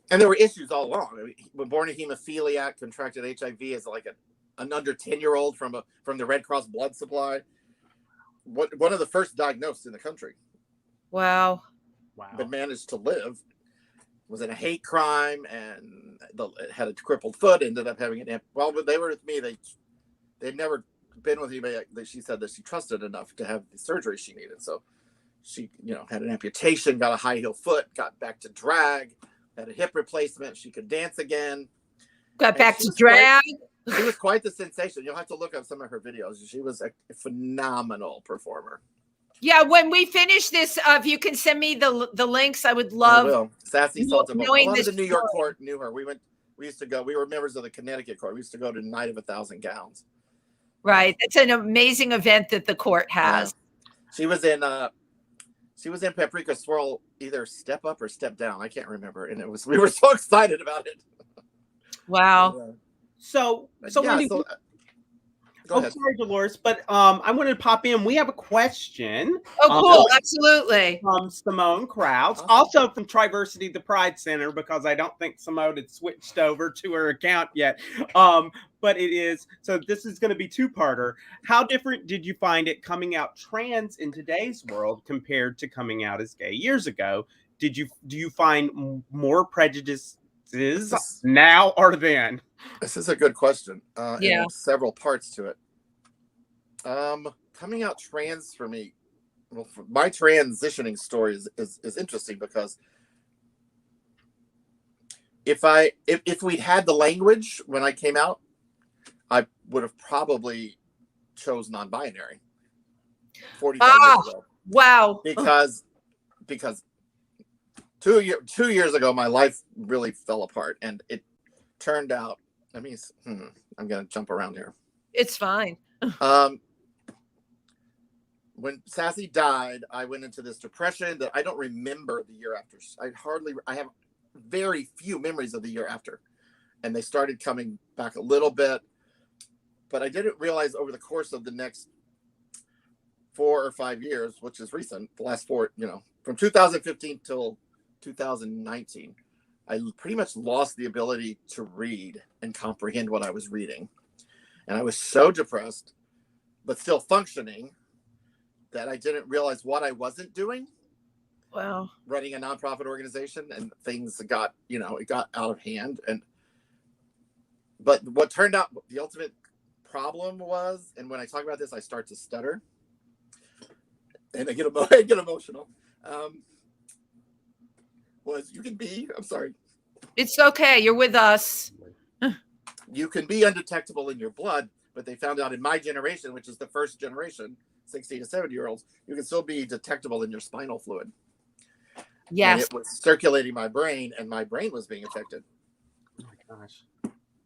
there were issues all along. I mean, when born a hemophiliac, contracted HIV as like an under 10-year-old from the Red Cross blood supply. One of the first diagnosed in the country. Wow. But managed to live. Was in a hate crime and had a crippled foot. Ended up having when they were with me, they'd never been with anybody. She said that she trusted enough to have the surgery she needed. So she, had an amputation, got a high heel foot, got back to drag, had a hip replacement. She could dance again. Got back to drag. She was quite the sensation. You'll have to look up some of her videos. She was a phenomenal performer. Yeah, when we finish this, if you can send me the links, I would love. I will. Sassy Saltimbocca. A lot of the New York court knew her. We used to go. We were members of the Connecticut court. We used to go to Night of 1,000 Gowns. Right, it's an amazing event that the court has. She was in Paprika Swirl, either Step Up or Step Down. I can't remember, and we were so excited about it. Wow. Go ahead. Sorry, Dolores, but I wanted to pop in. We have a question. Oh, cool. Absolutely. From Simone Krauss, also from TriVersity, the Pride Center, because I don't think Simone had switched over to her account yet. But it is, so this is going to be 2-parter. How different did you find it coming out trans in today's world compared to coming out as gay years ago? Do you find more prejudices now or then? This is a good question. And there's several parts to it. Coming out trans for me, my transitioning story is interesting because if we'd had the language when I came out, I would have probably chose non-binary 45 years ago. Wow. because 2 years ago my life really fell apart, and it turned out. I'm gonna jump around here. It's fine. When Sassy died, I went into this depression that I don't remember the year after. I have very few memories of the year after, and they started coming back a little bit, but I didn't realize over the course of the next 4 or 5 years, which is recent, the last 4, from 2015 till 2019, I pretty much lost the ability to read and comprehend what I was reading. And I was so depressed, but still functioning, that I didn't realize what I wasn't doing. Wow. Running a nonprofit organization, and things got, it got out of hand. But what turned out, the ultimate problem was, and when I talk about this, I start to stutter and I get emotional. I'm sorry. It's okay. You're with us. You can be undetectable in your blood, but they found out in my generation, which is the first generation, 60 to 70-year-olds, you can still be detectable in your spinal fluid. Yes. And it was circulating my brain, and my brain was being affected. Oh my gosh.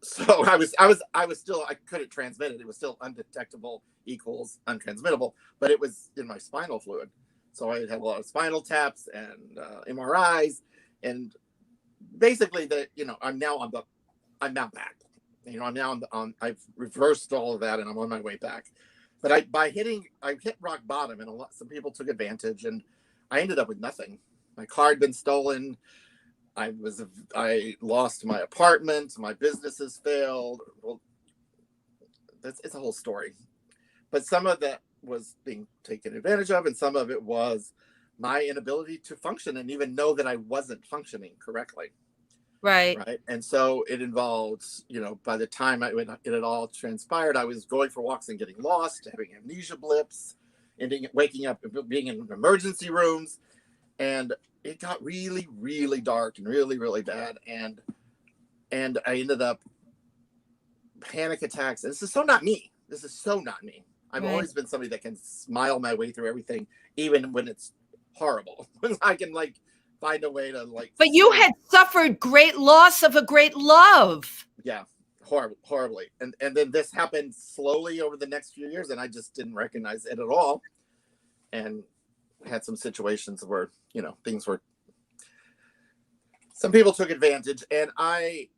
So I couldn't transmit it. It was still undetectable equals untransmittable, but it was in my spinal fluid. So I had a lot of spinal taps and MRIs, and basically I'm now back. I've reversed all of that, and I'm on my way back. But I hit rock bottom, and some people took advantage, and I ended up with nothing. My car had been stolen. I lost my apartment. My businesses failed. Well, it's a whole story. But some of that was being taken advantage of, and some of it was my inability to function and even know that I wasn't functioning correctly. Right. And so it involved, by the time it had all transpired, I was going for walks and getting lost, having amnesia blips, waking up, being in emergency rooms. And it got really, really dark and really, really bad. And I ended up panic attacks. And this is so not me. I've always been somebody that can smile my way through everything, even when it's horrible. I can find a way to But you had suffered great loss of a great love. Yeah, horribly. And then this happened slowly over the next few years, and I just didn't recognize it at all. And had some situations where, some people took advantage, and I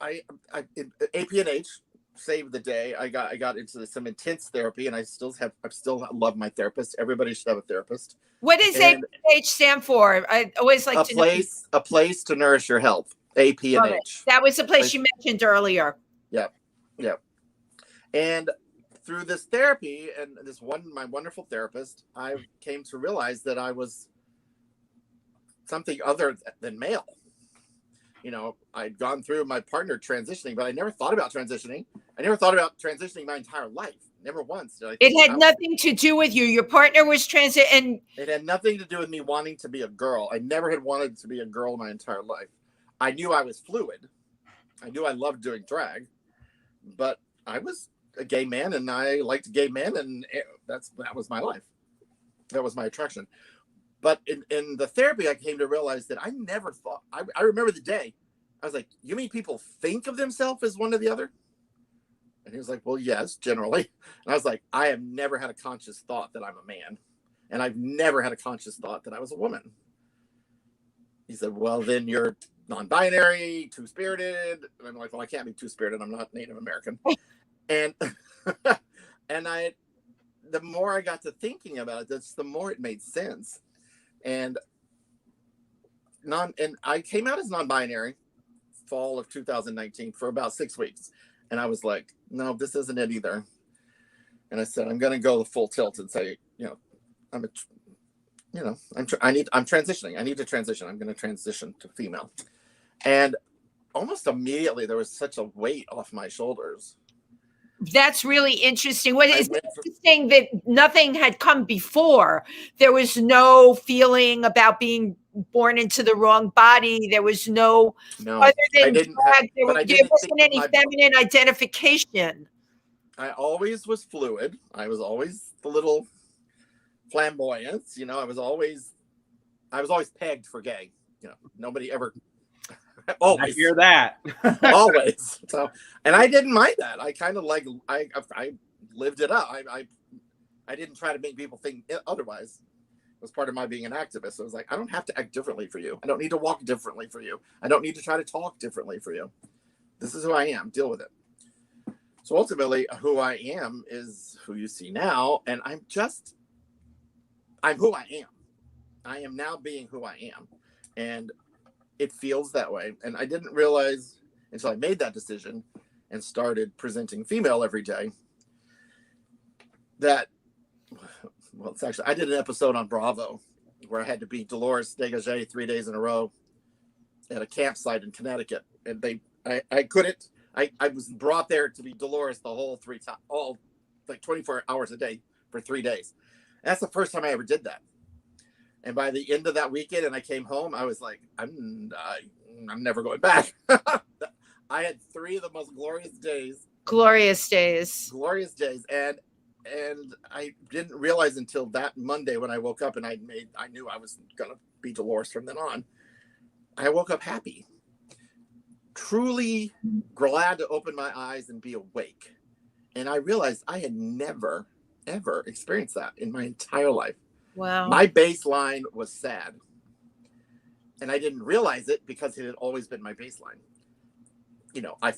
AP&H saved the day. I got into some intense therapy, and I still love my therapist. Everybody should have a therapist. What does AP&H stand for? I always like to know. A place to nourish your health. AP&H. That was the place you mentioned earlier. Yep. And through this therapy and my wonderful therapist, I came to realize that I was something other than male. I'd gone through my partner transitioning, but I never thought about transitioning. I never thought about transitioning my entire life. Never once did I. It had nothing to do with you. Your partner was and it had nothing to do with me wanting to be a girl. I never had wanted to be a girl my entire life. I knew I was fluid. I knew I loved doing drag, but I was a gay man, and I liked gay men, and that was my life. That was my attraction. But in the therapy, I came to realize that I never thought. I remember the day. I was like, "You mean people think of themselves as one or the other?" And he was like, "Well, yes, generally." And I was like, "I have never had a conscious thought that I'm a man, and I've never had a conscious thought that I was a woman." He said, "Well, then you're non-binary, two-spirited." And I'm like, "Well, I can't be two-spirited. I'm not Native American." And the more I got to thinking about it, the more it made sense. And I came out as non-binary fall of 2019 for about 6 weeks. And I was like, "No, this isn't it either." And I said, "I'm going to go the full tilt and say, I'm transitioning. I need to transition. I'm going to transition to female." And almost immediately there was such a weight off my shoulders. That's really interesting. What is interesting that nothing had come before. There was no feeling about being born into the wrong body. There was no other than drag. There wasn't any feminine identification. I always was fluid. I was always the little flamboyance. You know, I was always pegged for gay. You know, nobody ever. Always. I hear that. Always. So, and I didn't mind that. I kind of like, I lived it up. I didn't try to make people think otherwise. It was part of my being an activist. I was like, I don't have to act differently for you. I don't need to walk differently for you. I don't need to try to talk differently for you. This is who I am. Deal with it. So ultimately, who I am is who you see now. And I'm who I am. I am now being who I am. And it feels that way. And I didn't realize until I made that decision and started presenting female every day that, well, it's actually, I did an episode on Bravo where I had to be Dolores Dégagé 3 days in a row at a campsite in Connecticut. And I couldn't, I was brought there to be Dolores the whole all like 24 hours a day for 3 days. And that's the first time I ever did that. And by the end of that weekend, and I came home, I was like, I'm never going back. I had 3 of the most glorious days. Glorious days. Glorious days. And I didn't realize until that Monday when I woke up and I knew I was going to be Dolores from then on. I woke up happy. Truly glad to open my eyes and be awake. And I realized I had never, ever experienced that in my entire life. Wow. My baseline was sad. And I didn't realize it because it had always been my baseline. You know, I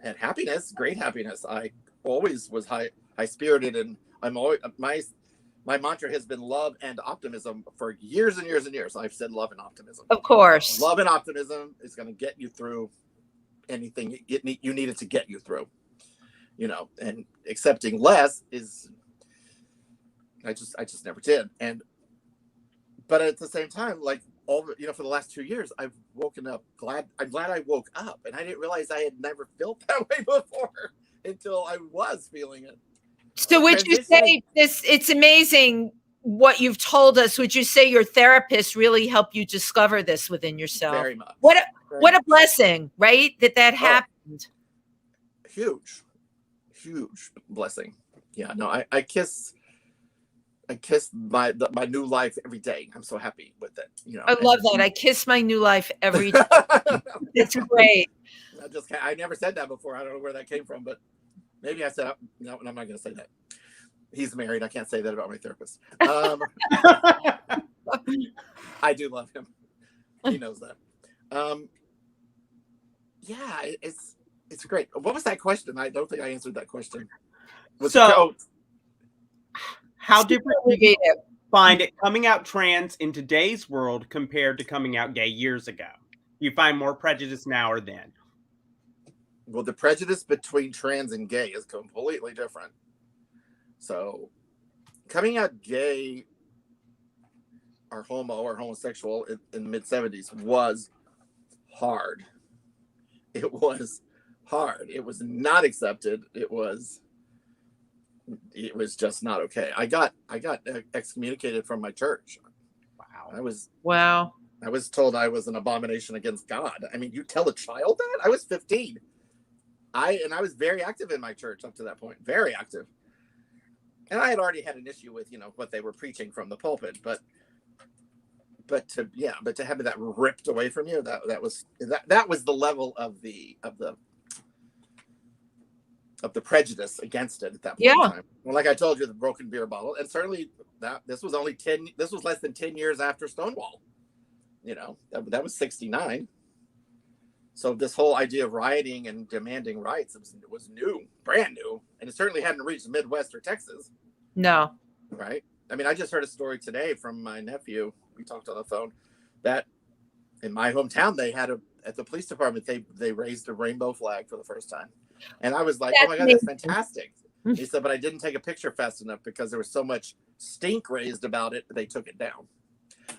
had happiness, great happiness. I always was high-spirited, and I'm always my mantra has been love and optimism for years and years and years. I've said love and optimism. Of course. Love and optimism is going to get you through anything you need it to get you through. You know, and accepting less is I just never did. But at the same time, like for the last 2 years, I've woken up I'm glad I woke up, and I didn't realize I had never felt that way before until I was feeling it. So would you say it's amazing what you've told us. Would you say your therapist really helped you discover this within yourself? Very much. What a blessing, right? That happened. Huge blessing. Yeah, no, I kiss my new life every day. I'm so happy with it. You know, I love that. I kiss my new life every day. It's great. I never said that before. I don't know where that came from, but maybe I said, no, I'm not going to say that. He's married. I can't say that about my therapist. I do love him. He knows that. Yeah, it's great. What was that question? I don't think I answered that question. How different do you find it coming out trans in today's world compared to coming out gay years ago? You find more prejudice now or then? Well, the prejudice between trans and gay is completely different. So coming out gay or homo or homosexual in the mid-70s was hard. It was hard. It was not accepted. It was just not okay. I got excommunicated from my church. Wow. I was told I was an abomination against God. I mean, you tell a child that? I was 15. I was very active in my church up to that point. Very active. And I had already had an issue with, what they were preaching from the pulpit, but to have that ripped away from you, that was the level of the prejudice against it at that point in time. Well, like I told you, the broken beer bottle, and certainly this was less than 10 years after Stonewall. That was 1969. So this whole idea of rioting and demanding rights was new, brand new, and it certainly hadn't reached the Midwest or Texas. No. Right? I mean, I just heard a story today from my nephew. We talked on the phone that in my hometown, they had at the police department, they raised a rainbow flag for the first time. And I was like, oh my God, that's fantastic. He said, but I didn't take a picture fast enough because there was so much stink raised about it. They took it down.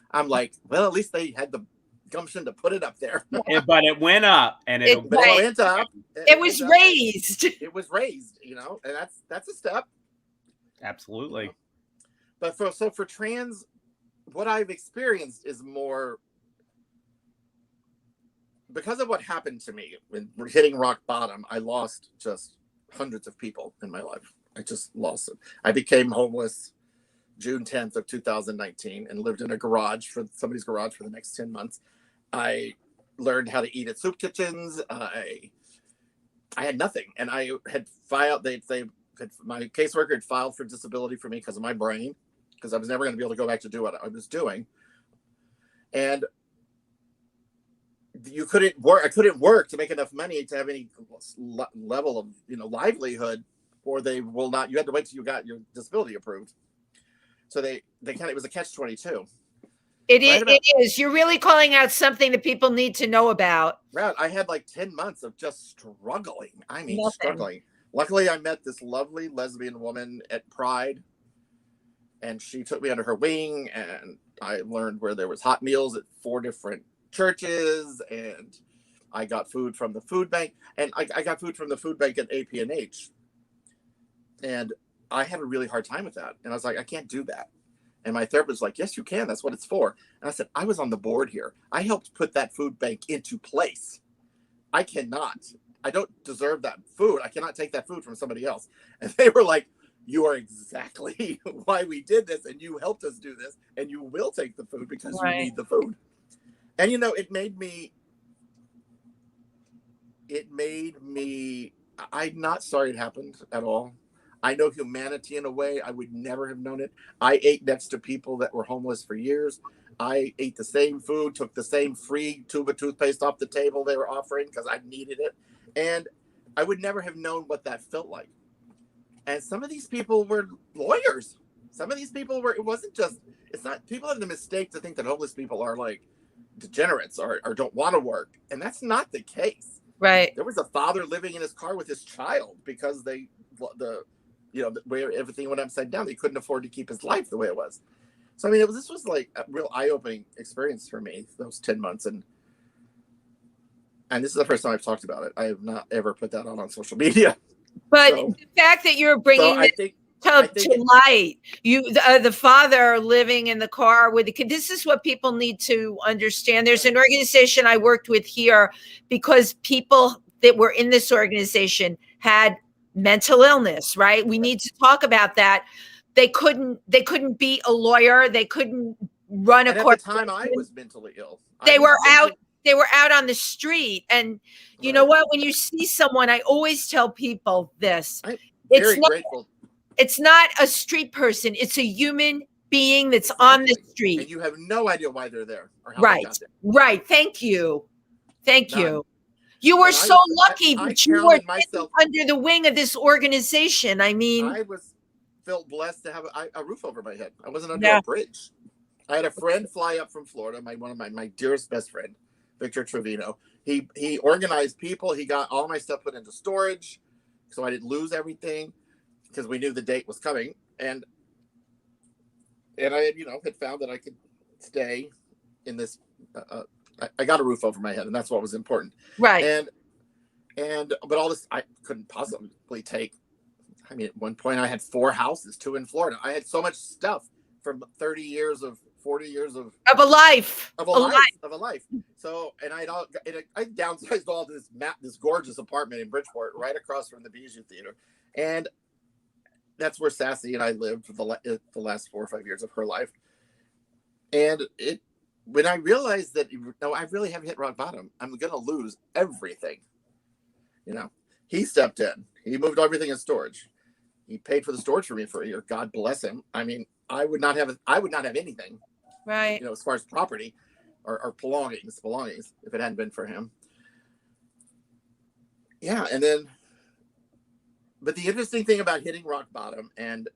I'm like, well, at least they had the gumption to put it up there. But it went up, and it went up. It was raised. It was raised, and that's a step. Absolutely. But for trans, what I've experienced is more because of what happened to me when we're hitting rock bottom. I lost just hundreds of people in my life. I just lost it. I became homeless. June 10th of 2019 and lived in a garage for somebody's garage for the next 10 months. I learned how to eat at soup kitchens. I had nothing, and I had filed. My caseworker had filed for disability for me because of my brain, because I was never going to be able to go back to do what I was doing, and you couldn't work. I couldn't work to make enough money to have any level of livelihood, or they will not. You had to wait till you got your disability approved. So they kind of, it was a catch-22. It is. You're really calling out something that people need to know about. Right. I had like 10 months of just struggling. I mean, Nothing. struggling. Luckily, I met this lovely lesbian woman at Pride, and she took me under her wing, and I learned where there was hot meals at 4 different churches, and I got food from the food bank, and I got food from the food bank at AP&H. And I had a really hard time with that. And I was like, I can't do that. And my therapist was like, yes, you can. That's what it's for. And I said, I was on the board here. I helped put that food bank into place. I cannot. I don't deserve that food. I cannot take that food from somebody else. And they were like, you are exactly why we did this. And you helped us do this. And you will take the food because you need the food. And, it made me, I'm not sorry it happened at all. I know humanity in a way I would never have known it. I ate next to people that were homeless for years. I ate the same food, took the same free tube of toothpaste off the table they were offering because I needed it. And I would never have known what that felt like. And some of these people were lawyers. Some of these people were, it's not, people have the mistake to think that homeless people are like degenerates or don't want to work. And that's not the case. Right. There was a father living in his car with his child because where everything went upside down. He couldn't afford to keep his life the way it was. So, I mean, this was like a real eye-opening experience for me, those 10 months. And this is the first time I've talked about it. I have not ever put that on social media. But the fact that you're bringing to light, the father living in the car with the kid, this is what people need to understand. There's an organization I worked with here because people that were in this organization had mental illness, right? We need to talk about that. They couldn't be a lawyer. They couldn't run a court. At the time I was mentally ill. They were out on the street. And you know what? When you see someone, I always tell people this. I'm very grateful. It's not a street person. It's a human being that's on the street. And you have no idea why they're there or how they got there. Right. Thank you. You were so lucky that you were under the wing of this organization. I mean, I felt blessed to have a roof over my head. I wasn't under a bridge. I had a friend fly up from Florida, one of my dearest best friend, Victor Trevino. He organized people. He got all my stuff put into storage, so I didn't lose everything because we knew the date was coming. And I had found that I could stay in this. I got a roof over my head, and that's what was important. Right. But all this I couldn't possibly take. I mean, at one point I had 4 houses, 2 in Florida. I had so much stuff from 40 years of a life. So, and I downsized all this gorgeous apartment in Bridgeport, right across from the Bijou Theater, and that's where Sassy and I lived for the last 4 or 5 years of her life. And when I realized that, I really have hit rock bottom. I'm going to lose everything. He stepped in. He moved everything in storage. He paid for the storage for me for a year. God bless him. I mean, I would not have anything. Right. As far as property or belongings, if it hadn't been for him. Yeah. And then, but the interesting thing about hitting rock bottom and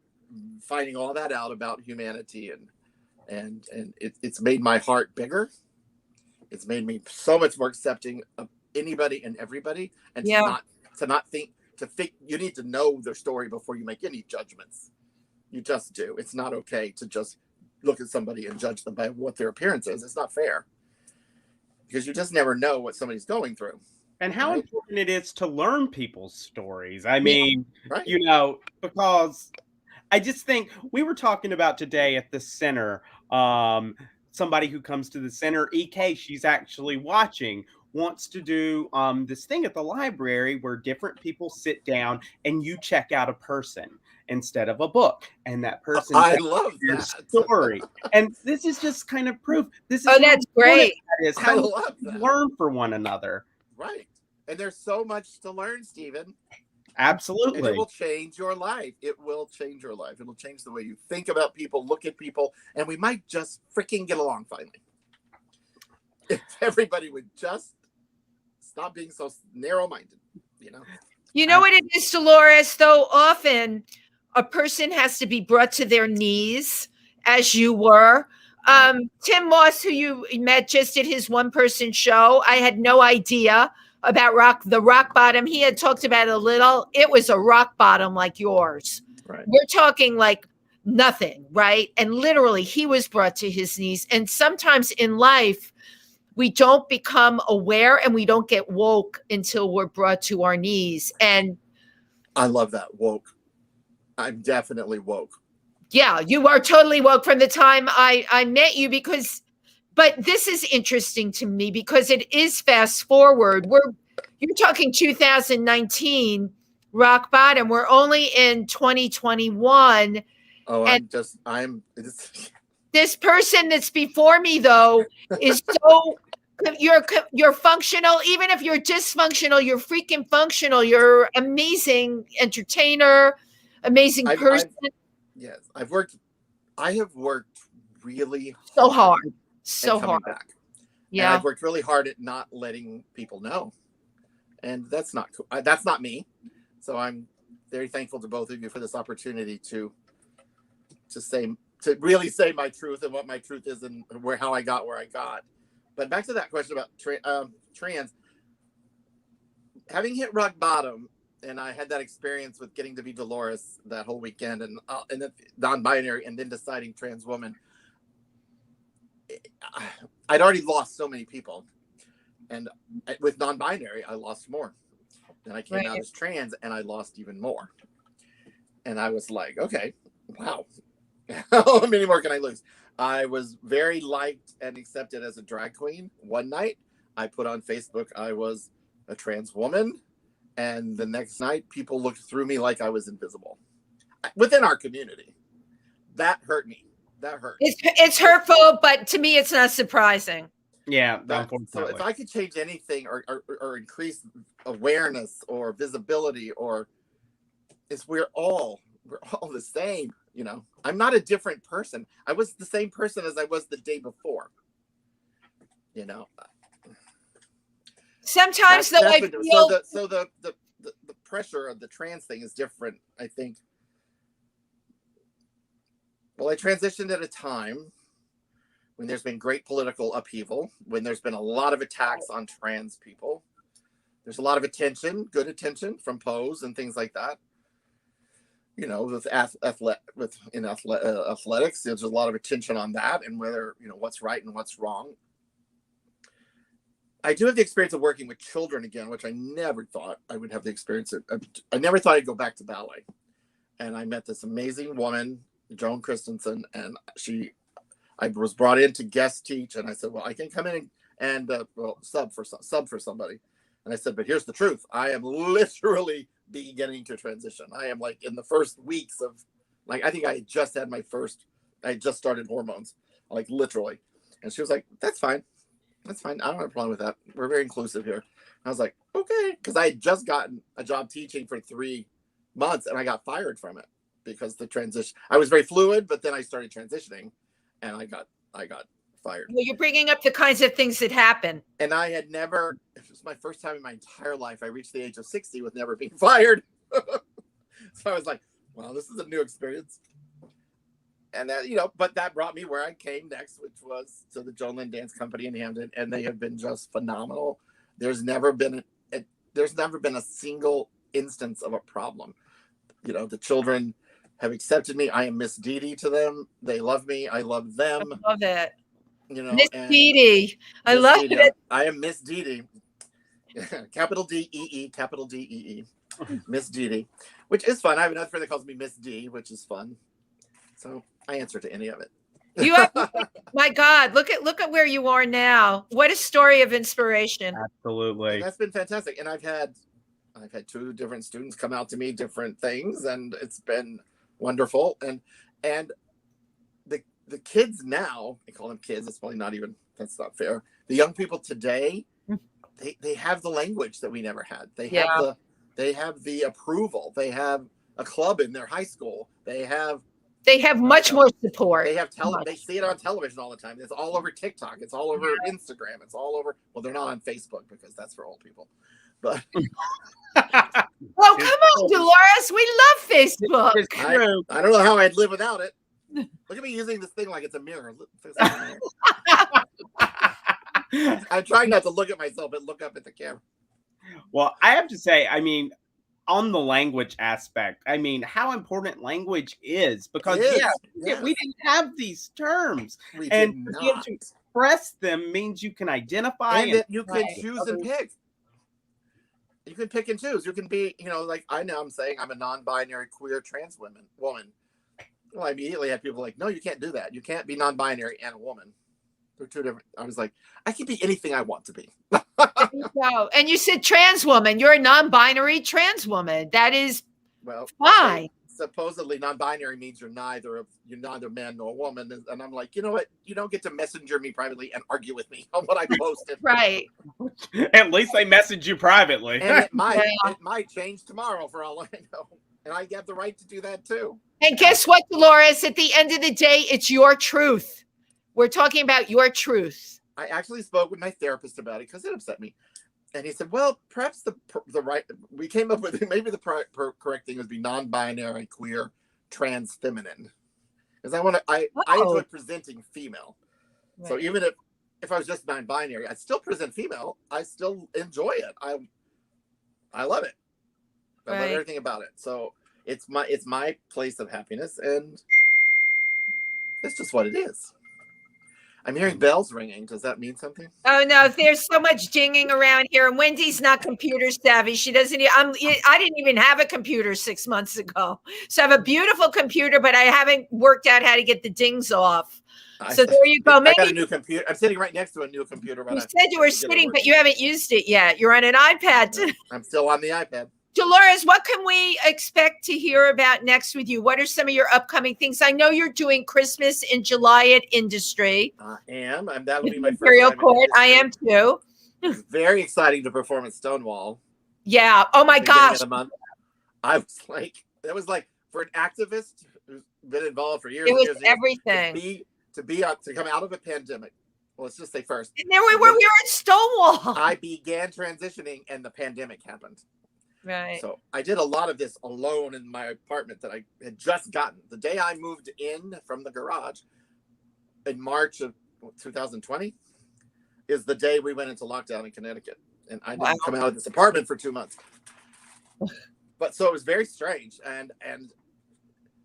finding all that out about humanity and it's made my heart bigger. It's made me so much more accepting of anybody and everybody, and to think you need to know their story before you make any judgments. You just do. It's not okay to just look at somebody and judge them by what their appearance is. It's not fair because you just never know what somebody's going through. And how important it is to learn people's stories. I mean, because I just think we were talking about today at the center, somebody who comes to the center, EK, she's actually watching, wants to do this thing at the library where different people sit down and you check out a person. instead of a book. And that person I tells love their that story. And this is just kind of proof. This is Oh, that's great. That is I how love we that. learn for one another. Right. And there's so much to learn, Steven. Absolutely. And it will change your life. It will change your life. It will change the way you think about people, look at people, and we might just freaking get along finally. If everybody would just stop being so narrow-minded, you know? You know what it is, Dolores, though? Often a person has to be brought to their knees, as you were. Tim Moss, who you met, just did his one-person show. I had no idea about the rock bottom. He had talked about it a little. It was a rock bottom like yours. Right. We're talking like nothing, right? And literally, he was brought to his knees. And sometimes in life, we don't become aware and we don't get woke until we're brought to our knees. And I love that, woke. I'm definitely woke. Yeah, you are totally woke from the time I met you but this is interesting to me because it is fast forward. You're talking 2019, rock bottom. We're only in 2021. Oh, and this person that's before me, though, is so you're functional. Even if you're dysfunctional, you're freaking functional. You're amazing entertainer, amazing person. Yes, I have worked really so hard. So hard. Back. Yeah. And I've worked really hard at not letting people know. And that's not cool. That's not me. So I'm very thankful to both of you for this opportunity to really say my truth and what my truth is and how I got where I got. But back to that question about trans, having hit rock bottom, and I had that experience with getting to be Dolores that whole weekend, and then non-binary, and then deciding trans woman. I'd already lost so many people, and with non-binary, I lost more. Then I came out as trans, and I lost even more. And I was like, okay, wow, how many more can I lose? I was very liked and accepted as a drag queen. One night, I put on Facebook I was a trans woman. And the next night, people looked through me like I was invisible within our community. That hurt me. That hurt. It's hurtful, but to me, it's not surprising. Yeah. So if I could change anything or increase awareness or visibility, we're all the same. You know, I'm not a different person. I was the same person as I was the day before. You know. Sometimes though I feel the pressure of the trans thing is different, I think. Well, I transitioned at a time when there's been great political upheaval, when there's been a lot of attacks on trans people. There's a lot of attention, good attention from Pose and things like that. You know, with athletics, there's a lot of attention on that and whether, you know, what's right and what's wrong. I do have the experience of working with children again, which I never thought I would have the experience of. I never thought I'd go back to ballet. And I met this amazing woman, Joan Christensen, and I was brought in to guest teach. And I said, well, I can come in and sub for somebody. And I said, but here's the truth. I am literally beginning to transition. I am like in the first weeks of, like, I think I just started hormones, like literally. And she was like, that's fine. That's fine. I don't have a problem with that. We're very inclusive here. I was like, okay. Because I had just gotten a job teaching for 3 months and I got fired from it because the transition, I was very fluid, but then I started transitioning and I got fired. Well, you're bringing up the kinds of things that happen. And I had never, it was my first time in my entire life. I reached the age of 60 with never being fired. So I was like, well, this is a new experience. And that, you know, but that brought me where I came next, which was to the Joan Lynn Dance Company in Hamden, and they have been just phenomenal. There's never been a single instance of a problem. You know, the children have accepted me. I am Miss Dee Dee to them. They love me. I love them. I love it. You know, Miss Dee Dee. I love it. I am Miss Dee Dee. Capital D-E-E, capital D-E-E. Miss Dee Dee, which is fun. I have another friend that calls me Miss D, which is fun. So I answer to any of it. You have, my God, look at where you are now. What a story of inspiration. Absolutely. And that's been fantastic. And I've had 2 different students come out to me, different things, and it's been wonderful. And the kids now, I call them kids, it's probably not even, that's not fair. The young people today, they have the language that we never had. They have the approval. They have a club in their high school. They have much more support. They have they see it on television all the time. It's all over TikTok. It's all over Instagram. It's all over. Well, they're not on Facebook because that's for old people. But well, come on, Dolores. We love Facebook. I don't know how I'd live without it. Look at me using this thing like it's a mirror. I'm trying not to look at myself, but look up at the camera. Well, I have to say, I mean, on the language aspect, I mean, how important language is, because we didn't have these terms, and to express them means you can identify and that you can choose and pick. You can pick and choose. You can be, like I'm saying I'm a non-binary queer trans woman. Well, I immediately had people like, no, you can't do that. You can't be non-binary and a woman. They're two different. I was like, I can be anything I want to be. And you said trans woman. You're a non-binary trans woman. That is fine. Supposedly non-binary means you're neither man nor woman. And I'm like, you know what? You don't get to messenger me privately and argue with me on what I posted. Right. At least they message you privately. And it might change tomorrow for all I know. And I have the right to do that too. And guess what, Dolores? At the end of the day, it's your truth. We're talking about your truth. I actually spoke with my therapist about it because it upset me. And he said, well, perhaps the right, we came up with maybe the correct thing would be non-binary, queer, trans, feminine. Because I enjoy presenting female. Right. So even if I was just non-binary, I'd still present female. I still enjoy it. I love it. I love everything about it. So it's my place of happiness, and it's just what it is. I'm hearing bells ringing. Does that mean something? Oh no, there's so much dinging around here. And Wendy's not computer savvy. She doesn't. I didn't even have a computer 6 months ago. So I have a beautiful computer, but I haven't worked out how to get the dings off. So there you go. I got a new computer. I'm sitting right next to a new computer. You said you were sitting, but you haven't used it yet. You're on an iPad. I'm still on the iPad. Dolores, what can we expect to hear about next with you? What are some of your upcoming things? I know you're doing Christmas in July at Industry. I am. And that'll be my first Imperial time Court. I am too. It's very exciting to perform at Stonewall. Yeah. Oh my gosh. I was like, that was like, for an activist who's been involved for years. It was years, everything. To come out of a pandemic. Well, let's just say first. And there we were at Stonewall. I began transitioning and the pandemic happened. Right. So I did a lot of this alone in my apartment that I had just gotten. The day I moved in from the garage in March of 2020 is the day we went into lockdown in Connecticut. And I didn't come out of this apartment for 2 months. But so it was very strange. And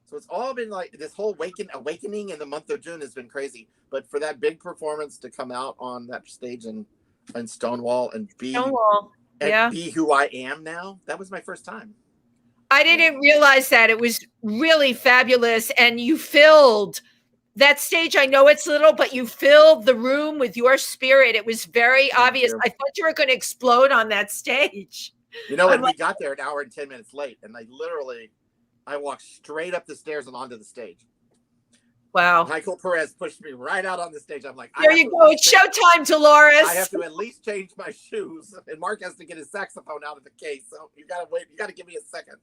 so it's all been like this whole awakening in the month of June has been crazy. But for that big performance to come out on that stage in Stonewall and be who I am now, that was my first time. I didn't realize that. It was really fabulous. And you filled that stage. I know it's little, but you filled the room with your spirit. It was very obvious. I thought you were going to explode on that stage. You know, when we got there an hour and 10 minutes late, and I walked straight up the stairs and onto the stage. Wow. Michael Perez pushed me right out on the stage. I'm like, there you go. It's showtime, Dolores. I have to at least change my shoes. And Mark has to get his saxophone out of the case. So you got to wait. You got to give me a second.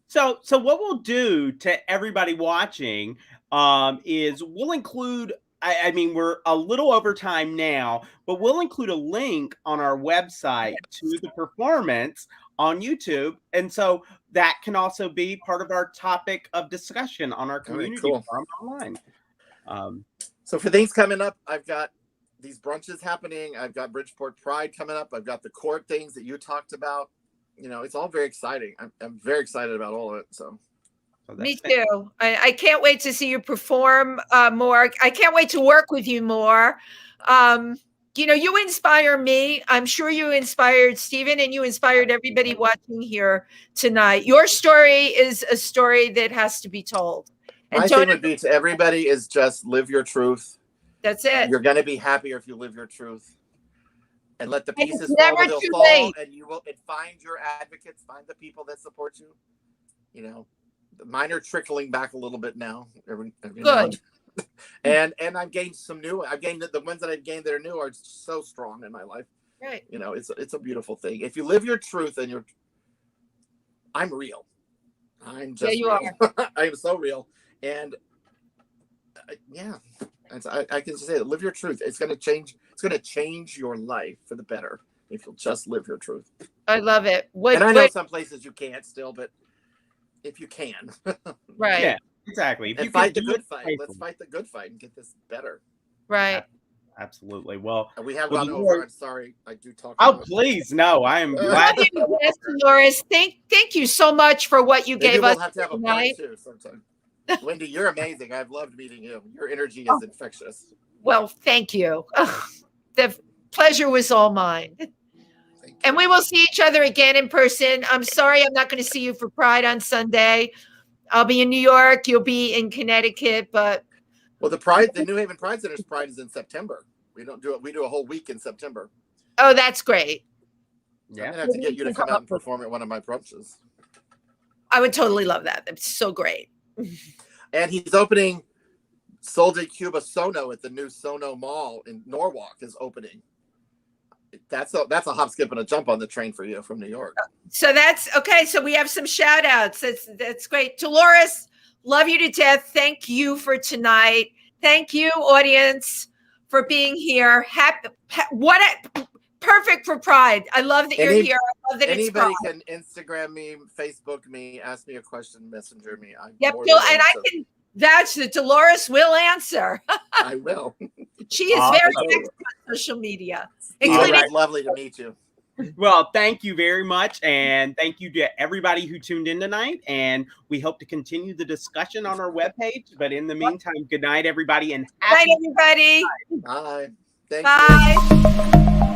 So what we'll do to everybody watching is we'll include, I mean, we're a little over time now, but we'll include a link on our website to the performance on YouTube. And so that can also be part of our topic of discussion on our community forum online. So for things coming up, I've got these brunches happening. I've got Bridgeport Pride coming up. I've got the court things that you talked about. You know, it's all very exciting. I'm very excited about all of it. So. Me too. I can't wait to see you perform more. I can't wait to work with you more. You know, you inspire me. I'm sure you inspired Steven, and you inspired everybody watching here tonight. Your story is a story that has to be told. And my thing would be to everybody is just live your truth. That's it. You're going to be happier if you live your truth. And let the pieces fall where they'll fall. And you will find your advocates, find the people that support you. You know, Mine are trickling back a little bit now. Every now Good. and I've gained some new. I've gained the ones that I've gained that are new are so strong in my life. Right. You know, it's a beautiful thing. If you live your truth and I'm real. I'm just you real. I am so real. And I can just say it, live your truth. It's going to change. It's going to change your life for the better if you'll just live your truth. I love it. And I know some places you can't still, but if you can. Right. Yeah, exactly. If and you fight the can good fight. Let's fight the good fight and get this better. Right. Absolutely. Well, we have well, gone over. I'm sorry. I do talk. Oh, please. No, I am glad. Yes, Dolores. Thank you so much for what you gave us. We'll have to have a part two sometime. Wendy, you're amazing. I've loved meeting you. Your energy is infectious. Well, thank you. The pleasure was all mine. And we will see each other again in person. I'm sorry I'm not going to see you for Pride on Sunday. I'll be in New York. You'll be in Connecticut, but well, the New Haven Pride Center's Pride is in September. We don't do it. We do a whole week in September. Oh, that's great. Yeah, I'm gonna have to get you to come out and perform at one of my brunches. I would totally love that. That's so great. And he's opening Sol de Cuba Sono at the new Sono Mall in Norwalk is opening. That's a hop, skip, and a jump on the train for you from New York. So that's okay. So we have some shout outs. That's great. Dolores, love you to death. Thank you for tonight. Thank you, audience, for being here. Perfect for Pride. I love that you're here. I love that anybody can Instagram me, Facebook me, ask me a question, messenger me. Yep, and I can vouch that Dolores will answer. I will. She is very active on social media. It's lovely to meet you. Well, thank you very much. And thank you to everybody who tuned in tonight. And we hope to continue the discussion on our webpage. But in the meantime, good night, everybody. And good night, everybody. Bye. Bye.